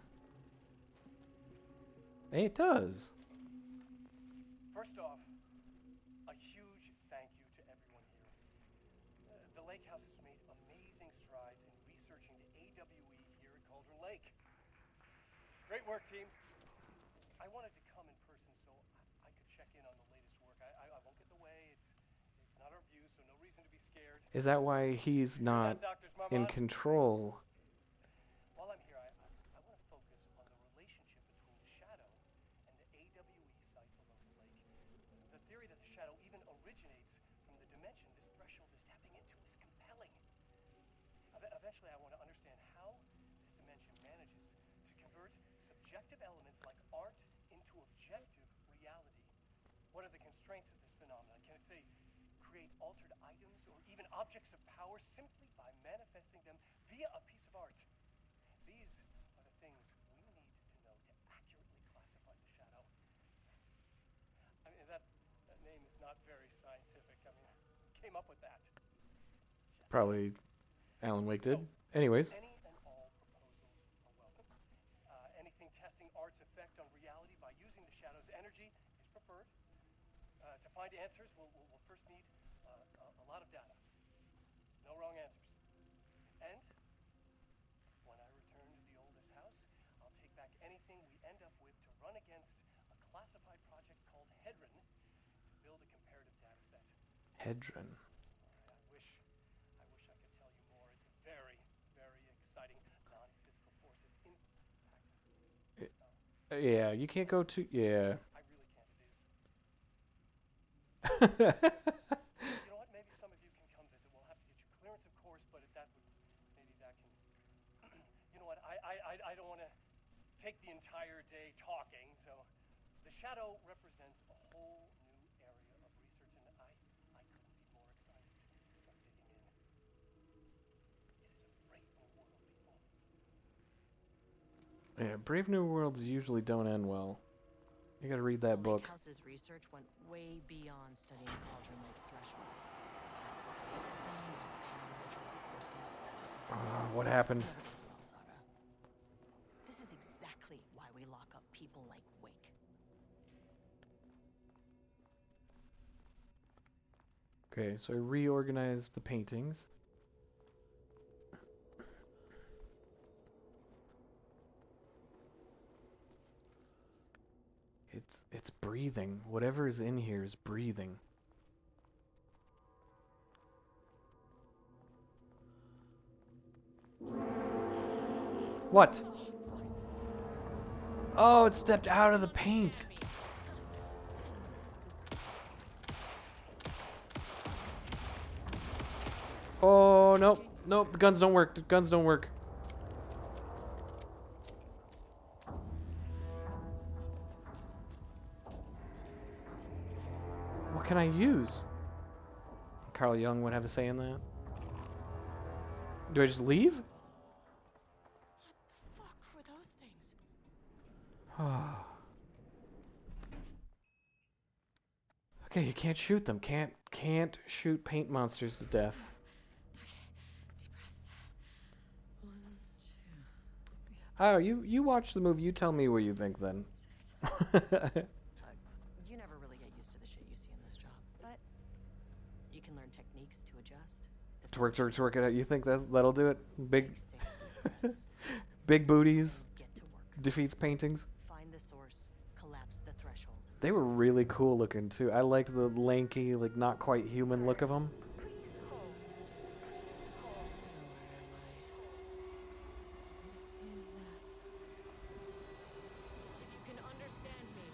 Hey, it does. First off, a huge thank you to everyone here. The Lake House has made amazing strides in researching the AWE here at Cauldron Lake. Great work, team. I wanted to come in person so I could check in on the latest work. I won't get in the way. It's not our view, so no reason to be scared. Is that why he's Hear not that, Doctors in Marmont? control? While I'm here, I want to focus on the relationship between the Shadow and the AWE site below the lake. The theory that the Shadow even originates from the dimension this threshold is tapping into is compelling. Eventually, I want to understand how this dimension manages to convert subjective elements like art into objective reality. What are the constraints of this phenomenon? Can it, say, create altered items or even objects of power simply by manifesting them via a piece of art? These are the things we need to know to accurately classify the Shadow. I mean, that name is not very scientific. I mean, who came up with that? Probably Alan Wake did. So, Anyways. any and all proposals are welcome. Anything testing art's effect on reality by using the Shadow's energy is preferred. To find answers, we'll first need a lot of data. No wrong answers. And when I build a comparative data set. Hedron. I wish I could tell you more. It's very, very exciting. Non-physical forces impact. Yeah, you can't go too. Yeah. I really can't. It is. Yeah, You know what? Maybe some of you can come visit. We'll have to get you clearance, of course, but if that would, maybe that can. You know what? I don't want to take the entire day talking. So, the shadow represents a whole new area of research, and I couldn't be more excited to start digging in. It is a great new world, people. Brave New Worlds usually don't end well. You gotta read that The Lake book. House's research went way beyond studying Cauldron Lake's threshold. Playing with paranatural forces. What happened? Never goes well, Saga. This is exactly why we lock up people like Wake. Okay, so I reorganized the paintings. It's breathing. Whatever is in here is breathing. What? Oh, it stepped out of the paint. Oh, nope. Nope, the guns don't work. The guns don't work. What can I use? Carl Jung would have a say in that. Do I just leave? What the fuck were those things? Okay, you can't shoot them. Can't shoot paint monsters to death. Deep breaths. 1, 2, Oh, you watch the movie. You tell me what you think then. 6. You never really get used to the shit you see in this job, but you can learn techniques to adjust. To work it out. You think that'll do it? Big, Take 6 deep breaths. big booties Get to work. defeats paintings. Find the source. Collapse the threshold. They were really cool looking too. I liked the lanky, like not quite human look of them. Please hold. Hold. Where am I? What is that? If you can understand me,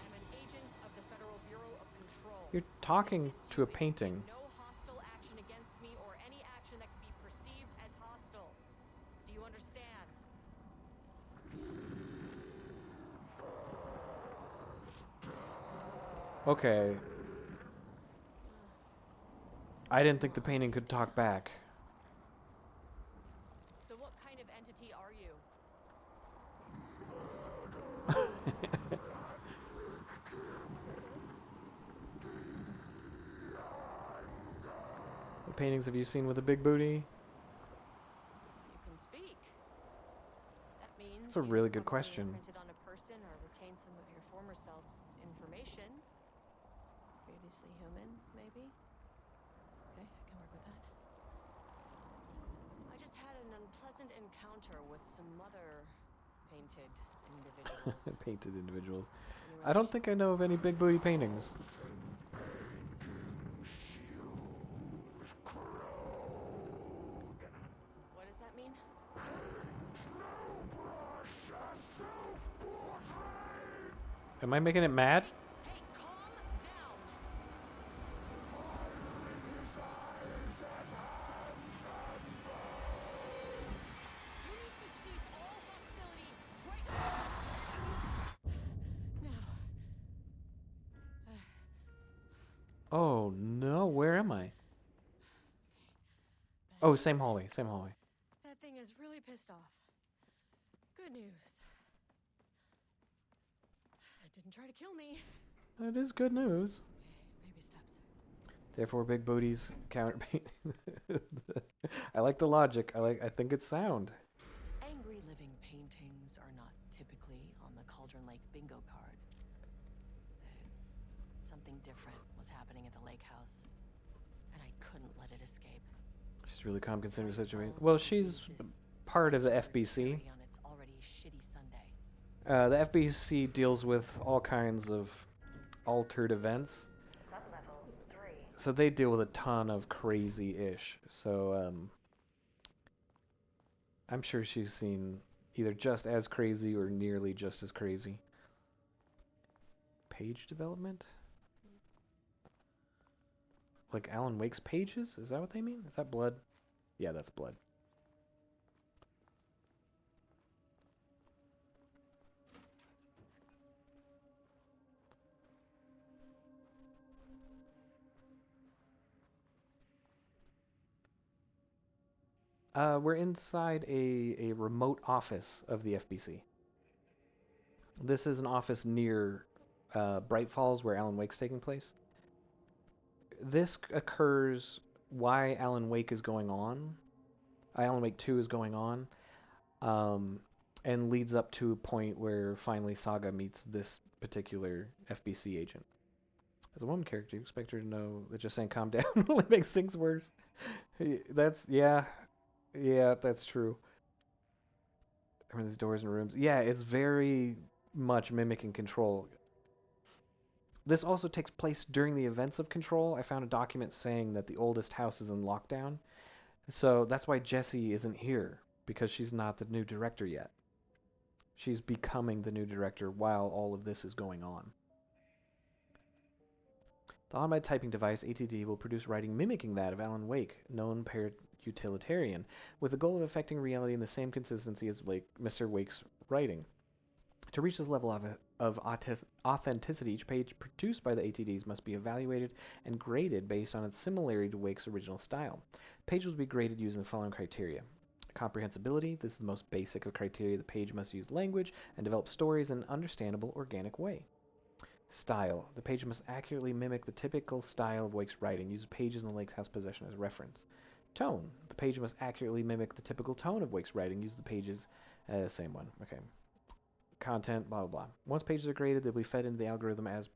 I'm an agent of the Federal Bureau of Control. You're talking Assist to a you if you painting. take no hostile action against me or any action that can be perceived as hostile. Do you understand? Okay. I didn't think the painting could talk back. So what kind of entity are you? What paintings have you seen with a big booty? You can speak. That means That's a you really good probably question. imprinted on a person or retained some of your former self's information. Previously human, maybe? Okay, I can work with that. I just had an unpleasant encounter with some other painted individuals. Painted individuals. In I don't relation- think I know of any big booty paintings. What does that mean? Am I making it mad? Hey, calm down! You need to cease all hostility right now. Oh no, where am I? Oh, same hallway, same hallway. That thing is really pissed off. Good news. It didn't try to kill me. That is good news. Baby steps. Therefore, big booties counter paint. I like the logic. I think it's sound. Angry living paintings are not typically on the Cauldron Lake bingo card. Something different was happening at the lake house, and I couldn't let it escape. She's really calm considering the Bright situation. Falls Well, told me she's this part of the particular FBC. cherry on its already shitty Sunday. The FBC deals with all kinds of altered events. Club level 3. So they deal with a ton of crazy-ish. So I'm sure she's seen either just as crazy or nearly just as crazy. Page development? Like Alan Wake's pages? Is that what they mean? Is that blood? Yeah, that's blood. We're inside a remote office of the FBC. This is an office near Bright Falls, where Alan Wake's taking place. This occurs why Alan Wake is going on. Alan Wake 2 is going on, and leads up to a point where finally Saga meets this particular FBC agent. As a woman character, you expect her to know that just saying calm down only makes things worse. Yeah, that's true. I mean, these doors and rooms. Yeah, it's very much mimicking Control. This also takes place during the events of Control. I found a document saying that the oldest house is in lockdown. So that's why Jessie isn't here, because she's not the new director yet. She's becoming the new director while all of this is going on. The automated typing device, ATD, will produce writing mimicking that of Alan Wake, known utilitarian, with the goal of affecting reality in the same consistency as Mr. Wake's writing. To reach this level of authenticity, each page produced by the ATDs must be evaluated and graded based on its similarity to Wake's original style. Pages will be graded using the following criteria. Comprehensibility, this is the most basic of criteria. The page must use language and develop stories in an understandable, organic way. Style, the page must accurately mimic the typical style of Wake's writing. Use pages in the Lake's House possession as reference. Tone, the page must accurately mimic the typical tone of Wake's writing. Use the pages, same one. Okay. Content, blah, blah, blah. Once pages are graded, they'll be fed into the algorithm as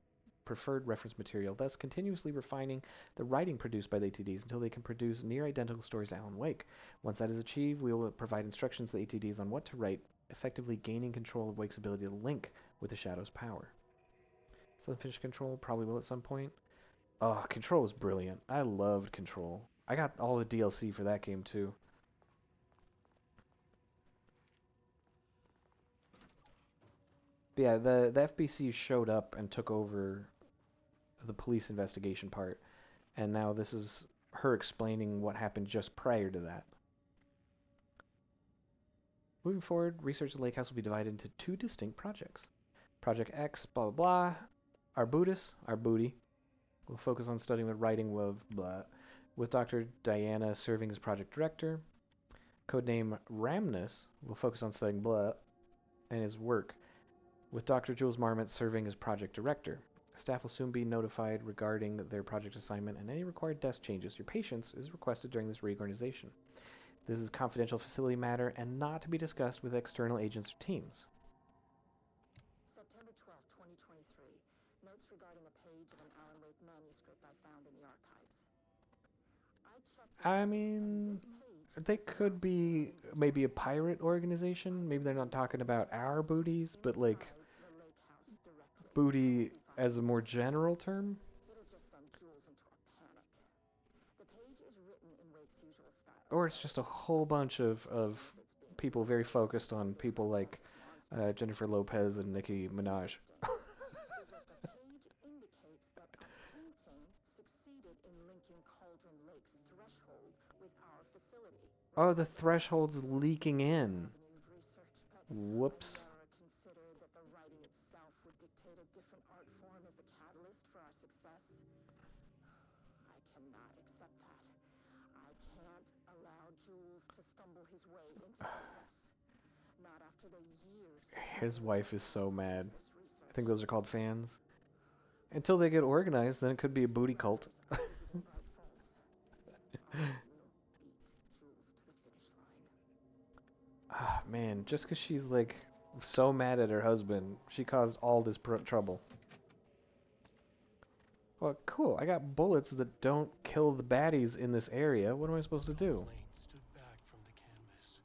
preferred reference material, thus continuously refining the writing produced by the ATDs until they can produce near identical stories to Alan Wake. Once that is achieved, we will provide instructions to the ATDs on what to write, effectively gaining control of Wake's ability to link with the Shadow's power. Still unfinished Control? Probably will at some point. Oh, Control was brilliant. I loved Control. I got all the DLC for that game too. But yeah, the FBC showed up and took over the police investigation part, and now this is her explaining what happened just prior to that. Moving forward, research at the Lake House will be divided into two distinct projects. Project X, blah, blah, blah. Arbutus, our booty, will focus on studying the writing of blah, with Dr. Diana serving as project director. Codename Ramnus will focus on studying blah and his work, with Dr. Jules Marmot serving as project director. Staff will soon be notified regarding their project assignment and any required desk changes. Your patience is requested during this reorganization. This is confidential facility matter and not to be discussed with external agents or teams. September 12th, 2023. Notes regarding a page of an Alan Wake manuscript I found in the archives. I mean, they could be maybe a pirate organization. Maybe they're not talking about our booties, but like booty as a more general term. It'll just send Jules into a panic. The page is written in Wake's usual style. Or it's just a whole bunch of people very focused on people like Jennifer Lopez and Nicki Minaj. Is that the page indicates that a painting succeeded in linking Cauldron Lake's threshold with our facility. Oh, the threshold's leaking in. Whoops. Considered that the writing itself would dictate a different art form as the catalyst for our success. I cannot accept that. I can't allow Jules to stumble his way into success. Not after the years. His wife is so mad. I think those are called fans. Until they get organized, then it could be a booty cult. Ah, man, just because she's like so mad at her husband, she caused all this trouble. Well, cool. I got bullets that don't kill the baddies in this area. What am I supposed to do? Lane stood back from the canvas.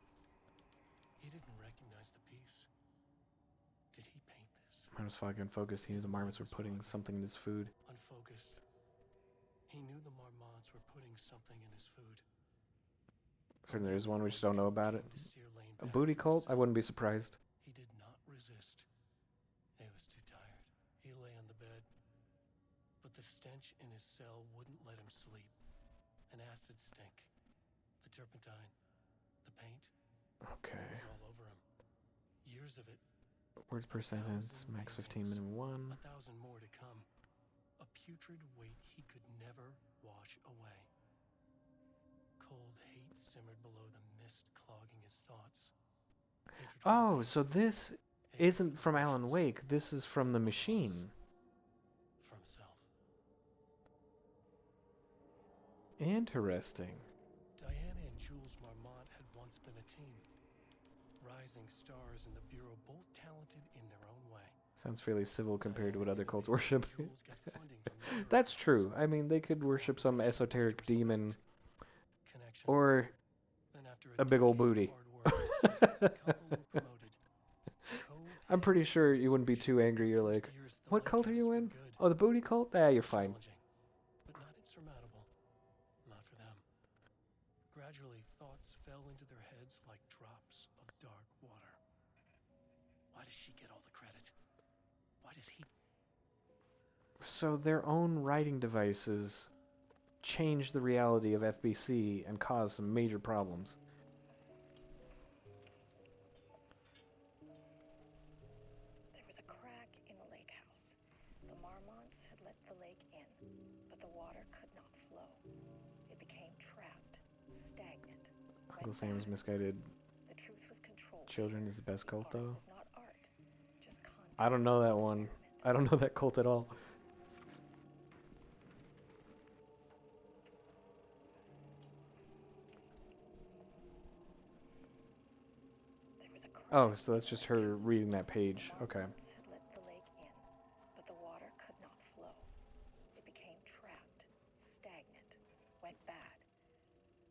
He didn't recognize the piece. Did he paint this? Might was fucking focused. He knew the marmots were putting something in his food. Unfocused. He knew the Marmots were putting something in his food. Certainly there's one we just don't know about it. Came to steer Lane A back booty to his cult? I cell. wouldn't be surprised. He did not resist. He was too tired. He lay on the bed. But the stench in his cell wouldn't let him sleep. An acid stink. The turpentine. The paint. Okay. It was all over him. Years of it. Words per sentence, max 15, minimum 1. 1,000 more to come. A putrid weight he could never wash away. Cold hate simmered below the mist clogging his thoughts. Hatred for the Oh, paint, so this hatred isn't for the from Alan ashes, Wake. This is from the machine. for himself. Interesting. Diana and Jules Marmont had once been a team. Rising stars in the Bureau, both talented in their own way. Sounds fairly civil compared to what Diana other cults innovated worship. and Jules got funding from the Bureau That's funds. true. I mean, they could worship some esoteric demon Connection. or Then after a big old decade of booty. hard work, the couple were promoted. I'm pretty sure you wouldn't be Co-heads, too angry. the You're first like, years at the what cult are Lake you House were in? good, Oh, the booty cult? Ah, you're fine. challenging, but not insurmountable. Not for them. Gradually, thoughts fell into their heads like drops of dark water. Why does she get all the credit? Why does he? So their own writing devices changed the reality of FBC and caused some major problems. There was a crack in the lake house. The Marmonts had let the lake in, but the water could not flow. It became trapped, stagnant. Uncle Sam's misguided The truth was controlled. children is the best The cult, art though. was not art, just content. I don't know that one. Experiment. I don't know that cult at all. There was a crack Oh, so in that's the just lake her house. reading that page. The Okay. Marmonts had let the lake in, but the water could not flow. It became trapped, stagnant, went bad.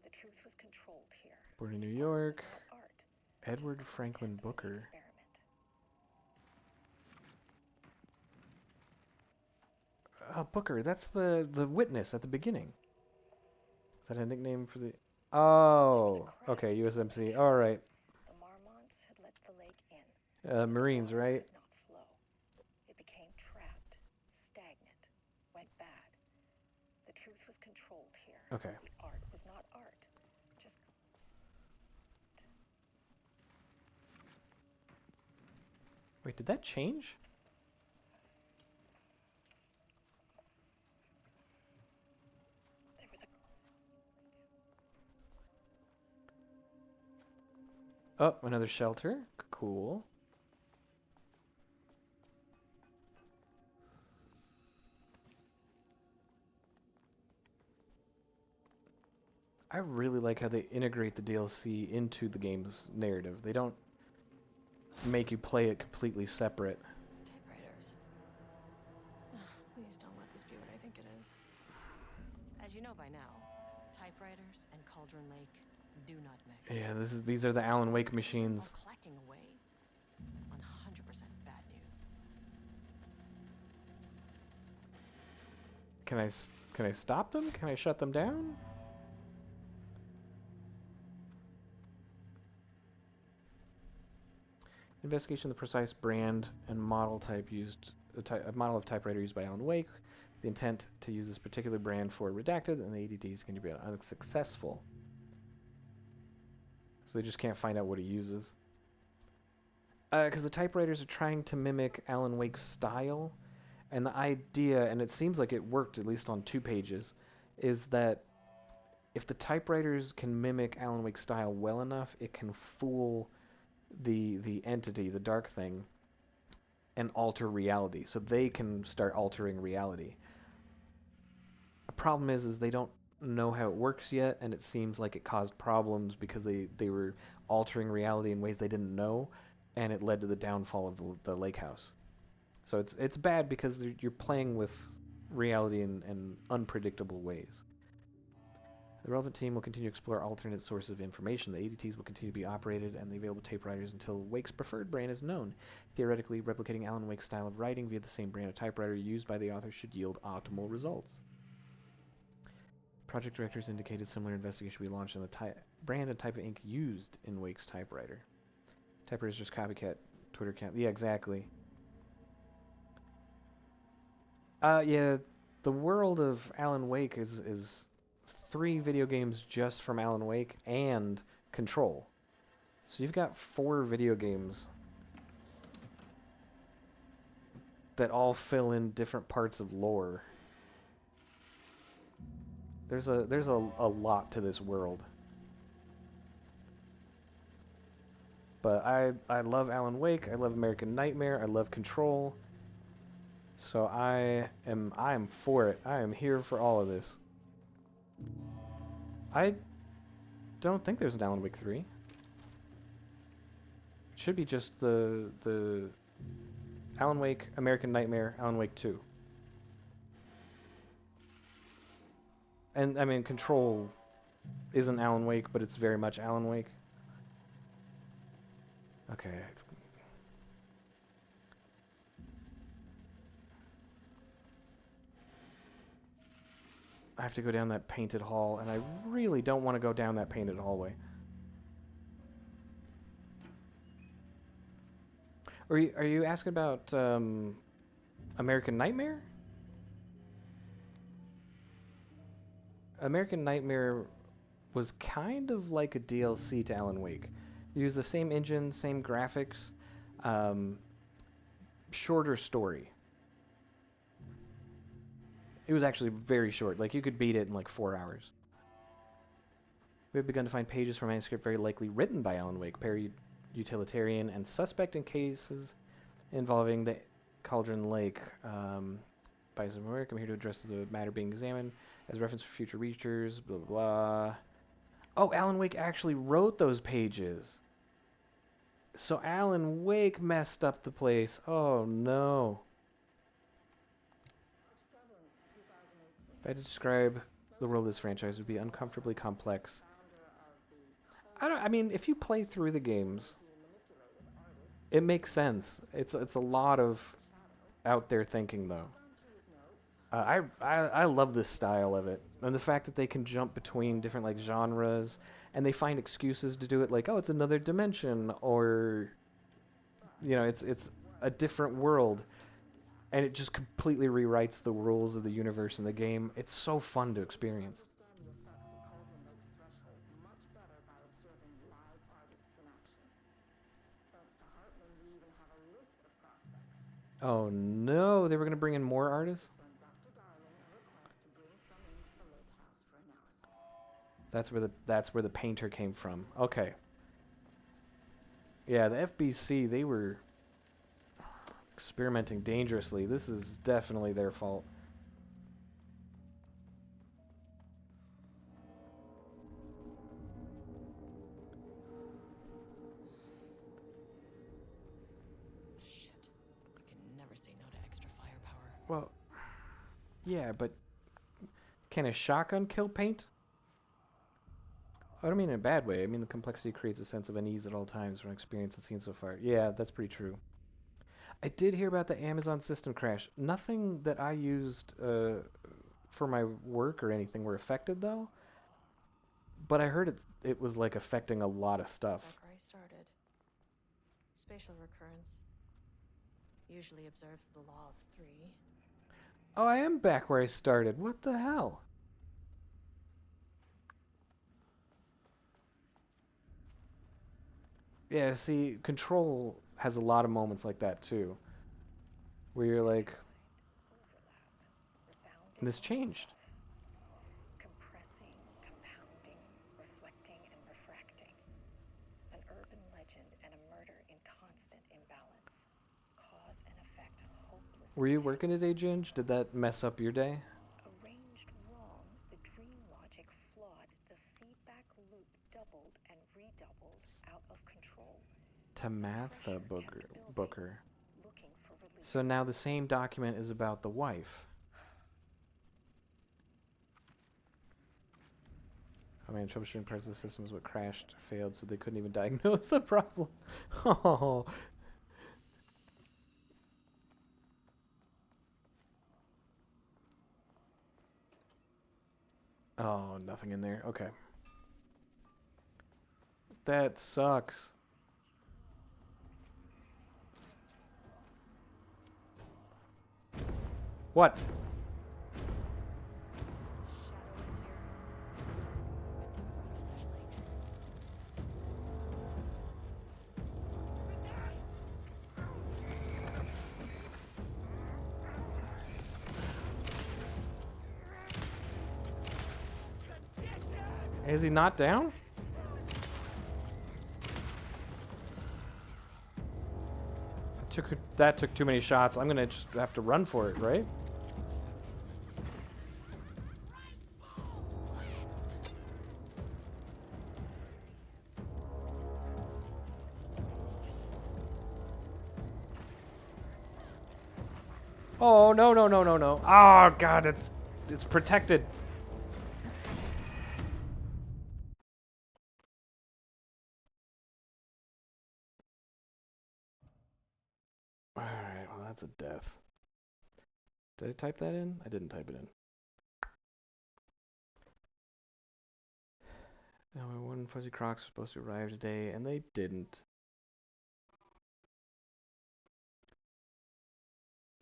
The truth was controlled here. Born in New The art was York. not art, Edward just Franklin content and Booker. experiment. Booker, that's the witness at the beginning. Is that a nickname for the... Oh, okay, USMC. All right. The Marmonts had let the lake in. but the Marines, water right? could not flow. It became trapped, stagnant, went bad. The truth was controlled here. Okay. The art was not art, just Wait, did that change? there was a Oh, another shelter. Cool. I really like how they integrate the DLC into the game's narrative. They don't make you play it completely separate. Typewriters. Please don't let this be what I think it is. As you know by now, typewriters and Cauldron Lake do not mix. Yeah, these are the Alan Wake machines. While clacking away on 100% bad news. Can I stop them? Can I shut them down? Investigation of the precise brand and model type used, a model of typewriter used by Alan Wake. The intent to use this particular brand for redacted, and the ADDs can be unsuccessful. So they just can't find out what he uses. Because the typewriters are trying to mimic Alan Wake's style, and the idea, and it seems like it worked at least on 2 pages, is that if the typewriters can mimic Alan Wake's style well enough, it can fool the entity, the dark thing, and alter reality. So they can start altering reality. The problem is they don't know how it works yet, and it seems like it caused problems because they were altering reality in ways they didn't know, and it led to the downfall of the lake house. So it's bad because you're playing with reality in unpredictable ways. The relevant team will continue to explore alternate sources of information. The ADTs will continue to be operated and the available tape writers until Wake's preferred brand is known. Theoretically, replicating Alan Wake's style of writing via the same brand of typewriter used by the author should yield optimal results. Project directors indicated similar investigation will be launched on the brand and type of ink used in Wake's typewriter. Typewriter is just copycat Twitter account. Yeah, exactly. Yeah, the world of Alan Wake is 3 video games just from Alan Wake and Control. So you've got 4 video games that all fill in different parts of lore. There's a lot to this world. But I love Alan Wake, I love American Nightmare, I love Control. So I am for it. I am here for all of this. I don't think there's an Alan Wake 3. It should be just the Alan Wake, American Nightmare, Alan Wake 2. And I mean Control isn't Alan Wake, but it's very much Alan Wake. Okay. I have to go down that painted hall, and I really don't want to go down that painted hallway. Are you asking about American Nightmare? American Nightmare was kind of like a DLC to Alan Wake. You use the same engine, same graphics, shorter story. It was actually very short. Like, you could beat it in like 4 hours. We have begun to find pages from manuscript very likely written by Alan Wake, utilitarian and suspect in cases involving the Cauldron Lake. By some work, I'm here to address the matter being examined as reference for future researchers, blah, blah, blah. Oh, Alan Wake actually wrote those pages. So Alan Wake messed up the place. Oh, no. If I had to describe the world of this franchise, it would be uncomfortably complex. I mean, if you play through the games, it makes sense. It's a lot of out there thinking, though. I love this style of it, and the fact that they can jump between different like genres, and they find excuses to do it, like, oh, it's another dimension, or you know, it's a different world, and it just completely rewrites the rules of the universe in the game. It's so fun to experience. Oh no, they were going to bring in more artists? That's where the painter came from. Okay. Yeah, the FBC, they were experimenting dangerously. This is definitely their fault. Shit. I can never say no to extra firepower. Well, yeah, but can a shotgun kill paint? I don't mean in a bad way. I mean the complexity creates a sense of unease at all times from experience and seen so far. Yeah, that's pretty true. I did hear about the Amazon system crash. Nothing that I used for my work or anything were affected, though. But I heard it was like affecting a lot of stuff. Back where I started. Spatial recurrence usually observes the law of 3. Oh, I am back where I started. What the hell? Yeah, see, Control has a lot of moments like that, too. Where you're like, and this changed. Compressing, compounding, reflecting, and refracting. An urban legend and a murder in constant imbalance. Cause and effect hopelessly. Were you working today, Ginge? Did that mess up your day? Arranged wrong, the dream logic flawed. The feedback loop doubled and redoubled out of control. Tamatha Booker. Looking for relief. So now the same document is about the wife. I mean, troubleshooting parts of the system is what crashed, failed, so they couldn't even diagnose the problem. Oh. Oh, nothing in there. Okay. That sucks. What? Is he not down? That took too many shots. I'm gonna just have to run for it, right? Oh, no, no, no, no, no. Oh, God, it's protected. Alright, well, that's a death. Did I type that in? I didn't type it in. Now, my one Fuzzy Crocs was supposed to arrive today, and they didn't.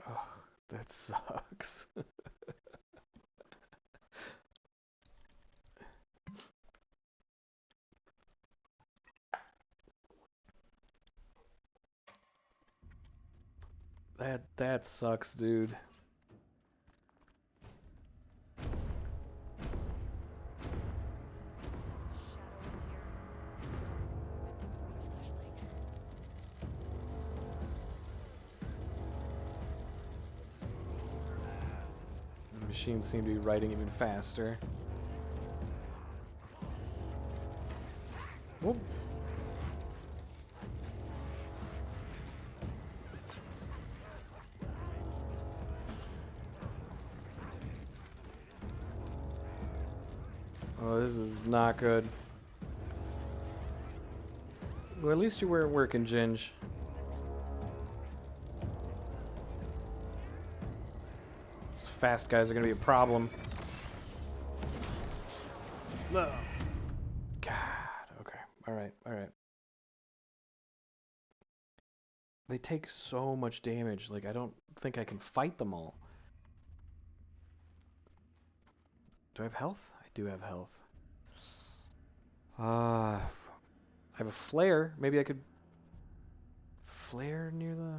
Oh, that sucks. That sucks, dude. The machines seem to be writing even faster. Whoop. Oh, this is not good. Well, at least you weren't working, Ginge. These fast guys are gonna be a problem. No. God, okay. Alright, alright. They take so much damage, like I don't think I can fight them all. Do I have health? I do have health. I have a flare. Maybe I could flare near the...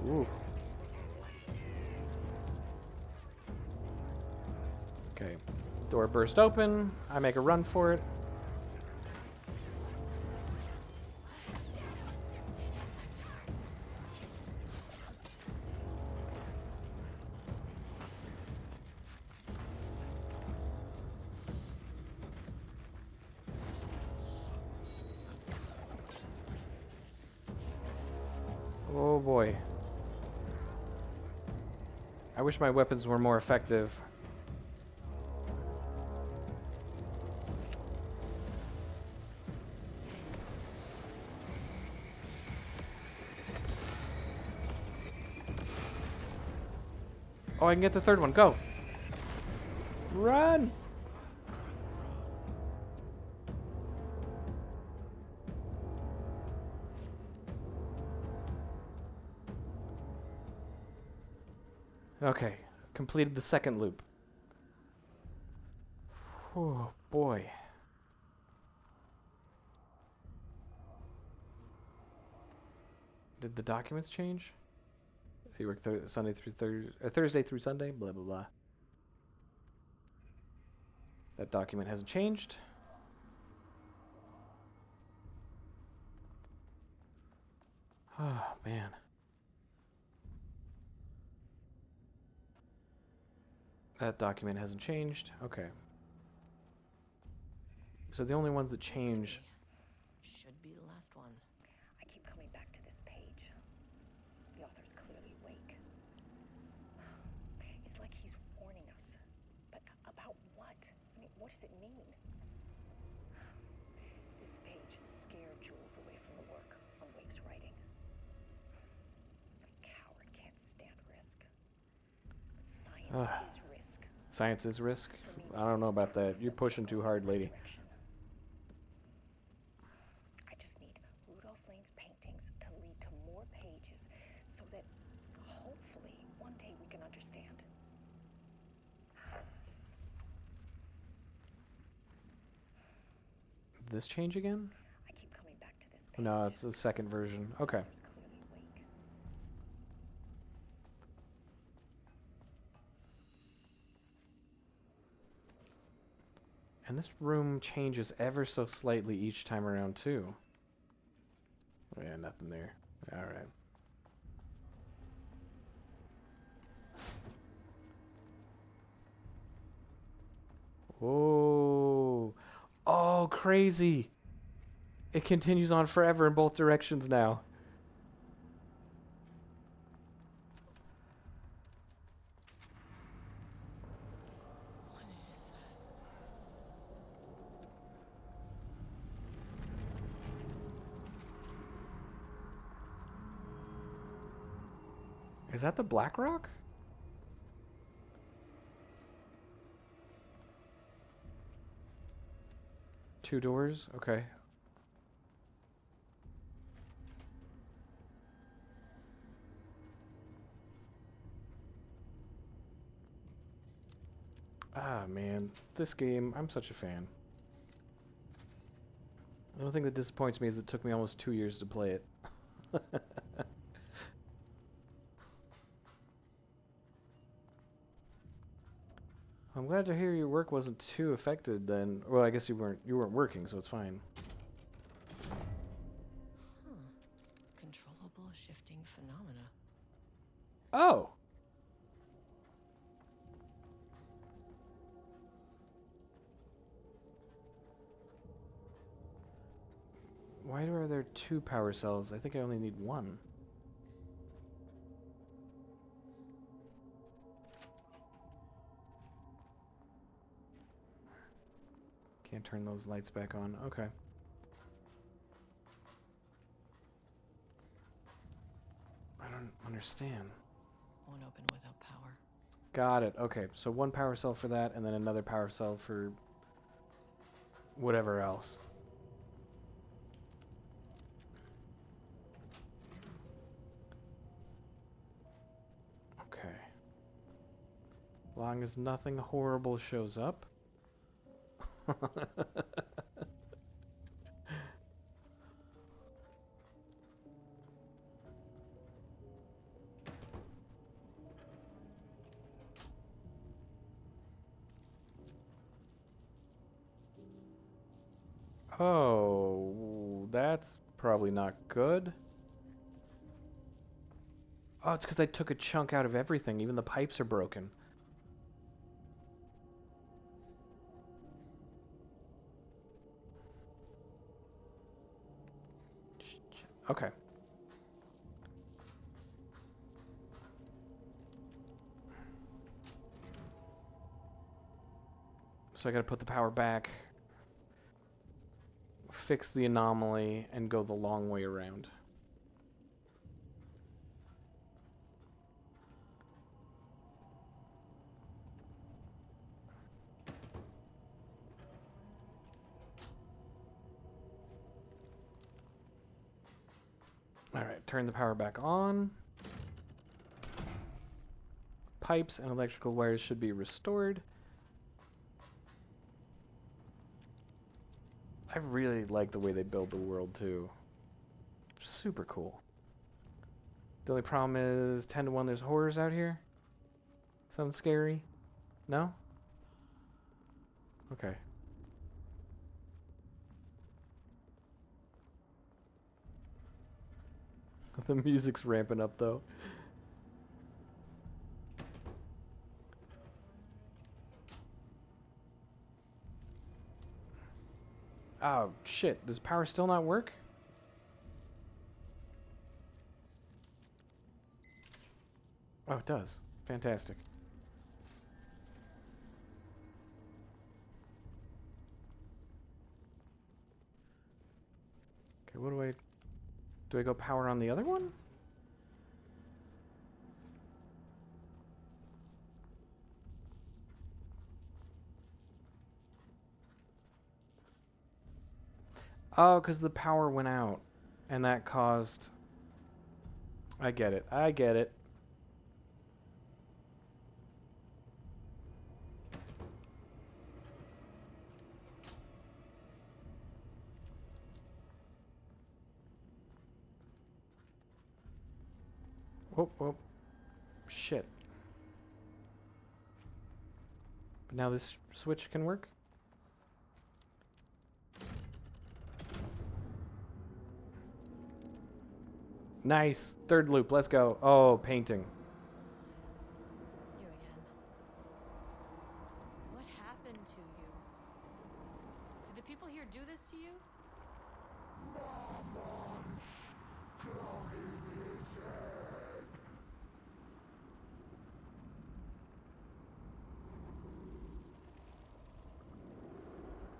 Ooh. Okay. Door burst open. I make a run for it. Oh boy. I wish my weapons were more effective. Oh, I can get the third one. Go. Run! Okay. Completed the second loop. Oh, boy. Did the documents change? You work Sunday through Thursday through Sunday? Blah, blah, blah. That document hasn't changed. Oh, man. That document hasn't changed. Okay. So the only ones that change. Should be the last one. I keep coming back to this page. The author's clearly awake. It's like he's warning us. But about what? I mean, what does it mean? This page scared Jules away from the work on Wake's writing. A coward can't stand risk. But science is risk. Science is risk? I don't know about that. You're pushing too hard, lady. I just need Rudolph Lane's paintings to lead to more pages so that hopefully one day we can understand. This change again? I keep coming back to this page. No, it's the second version. Okay. Clearly awake. And this room changes ever so slightly each time around, too. Oh, yeah, nothing there. Alright. Oh. Oh, crazy! It continues on forever in both directions now. Is that the Black Rock? Two doors? Okay. Ah, man. This game, I'm such a fan. The only thing that disappoints me is it took me almost 2 years to play it. I'm glad to hear your work wasn't too affected then. Well, I guess you weren't working, so it's fine. Controllable shifting phenomena. Oh. Why are there 2 power cells? I think I only need 1. Can't turn those lights back on. Okay. I don't understand. Won't open without power. Got it. Okay, so 1 power cell for that, and then another power cell for whatever else. Okay. Long as nothing horrible shows up. Oh, that's probably not good. Oh, it's because I took a chunk out of everything. Even the pipes are broken. Okay. So I gotta put the power back, fix the anomaly, and go the long way around. Alright, turn the power back on. Pipes and electrical wires should be restored. I really like the way they build the world, too. Super cool. The only problem is 10 to 1 there's horrors out here. Something scary? No? Okay. The music's ramping up, though. Oh, shit. Does power still not work? Oh, it does. Fantastic. Okay, what do I... Do I go power on the other one? Oh, because the power went out. And that caused... I get it. I get it. Whoop, whoop. Shit. But now this switch can work? Nice. Third loop. Let's go. Oh, painting. You again. What happened to you? Did the people here do this to you?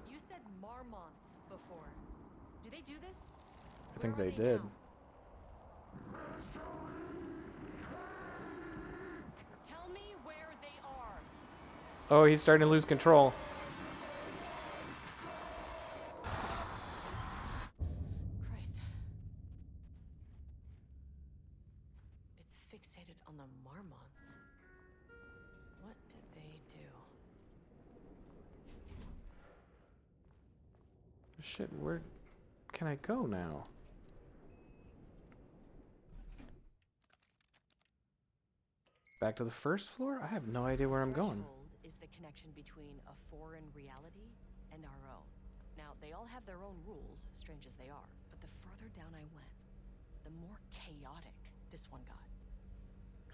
You said marmots before. Do they do this? I think Where are they did. now? Tell me where they are. Oh, he's starting to lose control. Christ. It's fixated on the marmots. What did they do? Shit, where can I go now? Back to the first floor? I have no idea where I'm going. Threshold is the connection between a foreign reality and our own. Now, they all have their own rules, strange as they are, but the further down I went, the more chaotic this one got.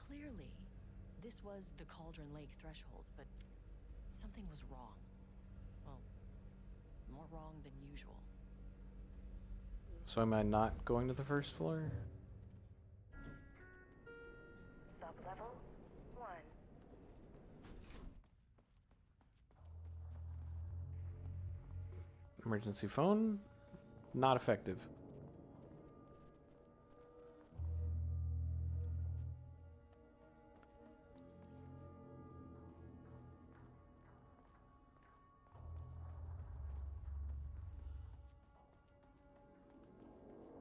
Clearly, this was the Cauldron Lake threshold, but something was wrong. Well, more wrong than usual. So am I not going to the first floor? Sublevel 1. Emergency phone? Not effective.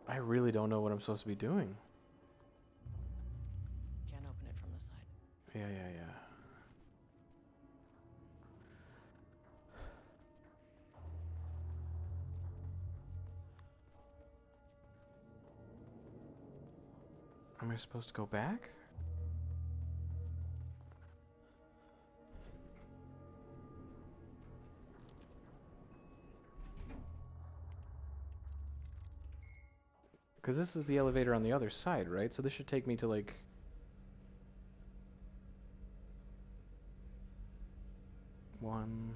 I really don't know what I'm supposed to be doing. Can't open it from the side. Yeah. Am I supposed to go back? Because this is the elevator on the other side, right? So this should take me to, like... One...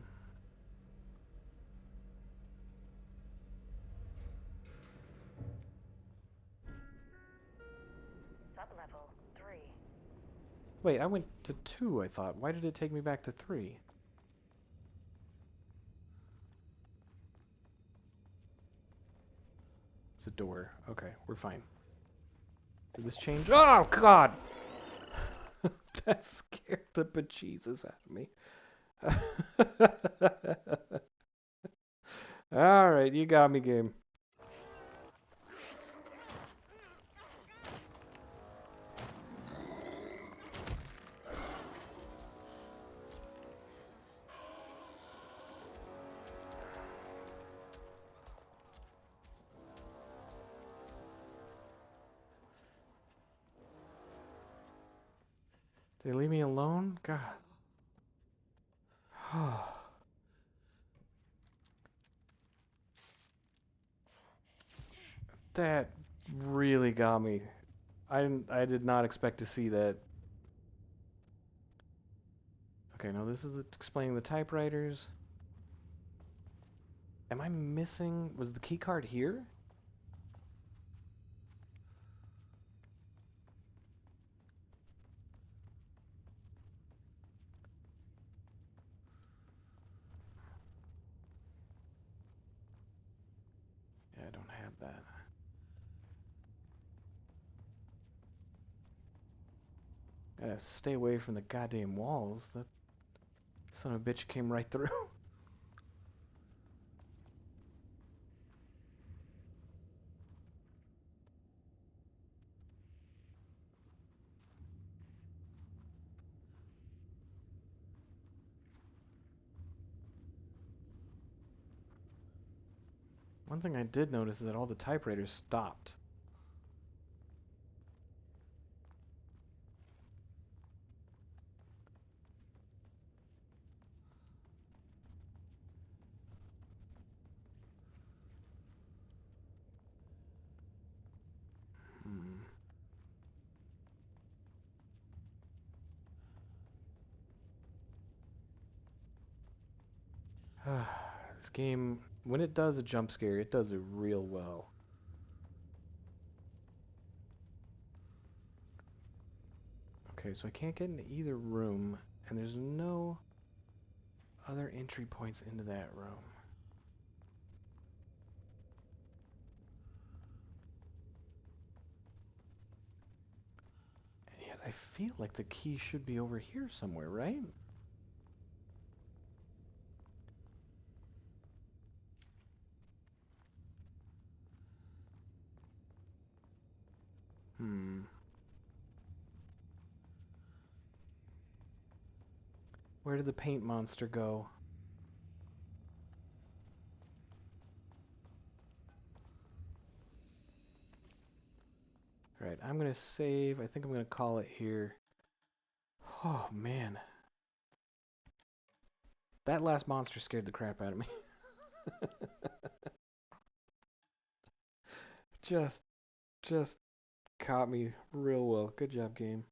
Sublevel 3. Wait, I went to 2, I thought. Why did it take me back to 3? It's a door. Okay, we're fine. Did this change? Oh, God! That scared the bejesus out of me. Alright, you got me, game. They leave me alone? God. That really got me. I did not expect to see that. Okay, now this is explaining the typewriters. Am I missing... Was the key card here? Yeah, I don't have that. Gotta stay away from the goddamn walls. That son of a bitch came right through. One thing I did notice is that all the typewriters stopped. Hmm. This game, when it does a jump scare, it does it real well. Okay, so I can't get into either room, and there's no other entry points into that room. And yet I feel like the key should be over here somewhere, right? Hmm. Where did the paint monster go? Alright, I'm gonna save. I think I'm gonna call it here. Oh, man. That last monster scared the crap out of me. Just caught me real well. Good job, game.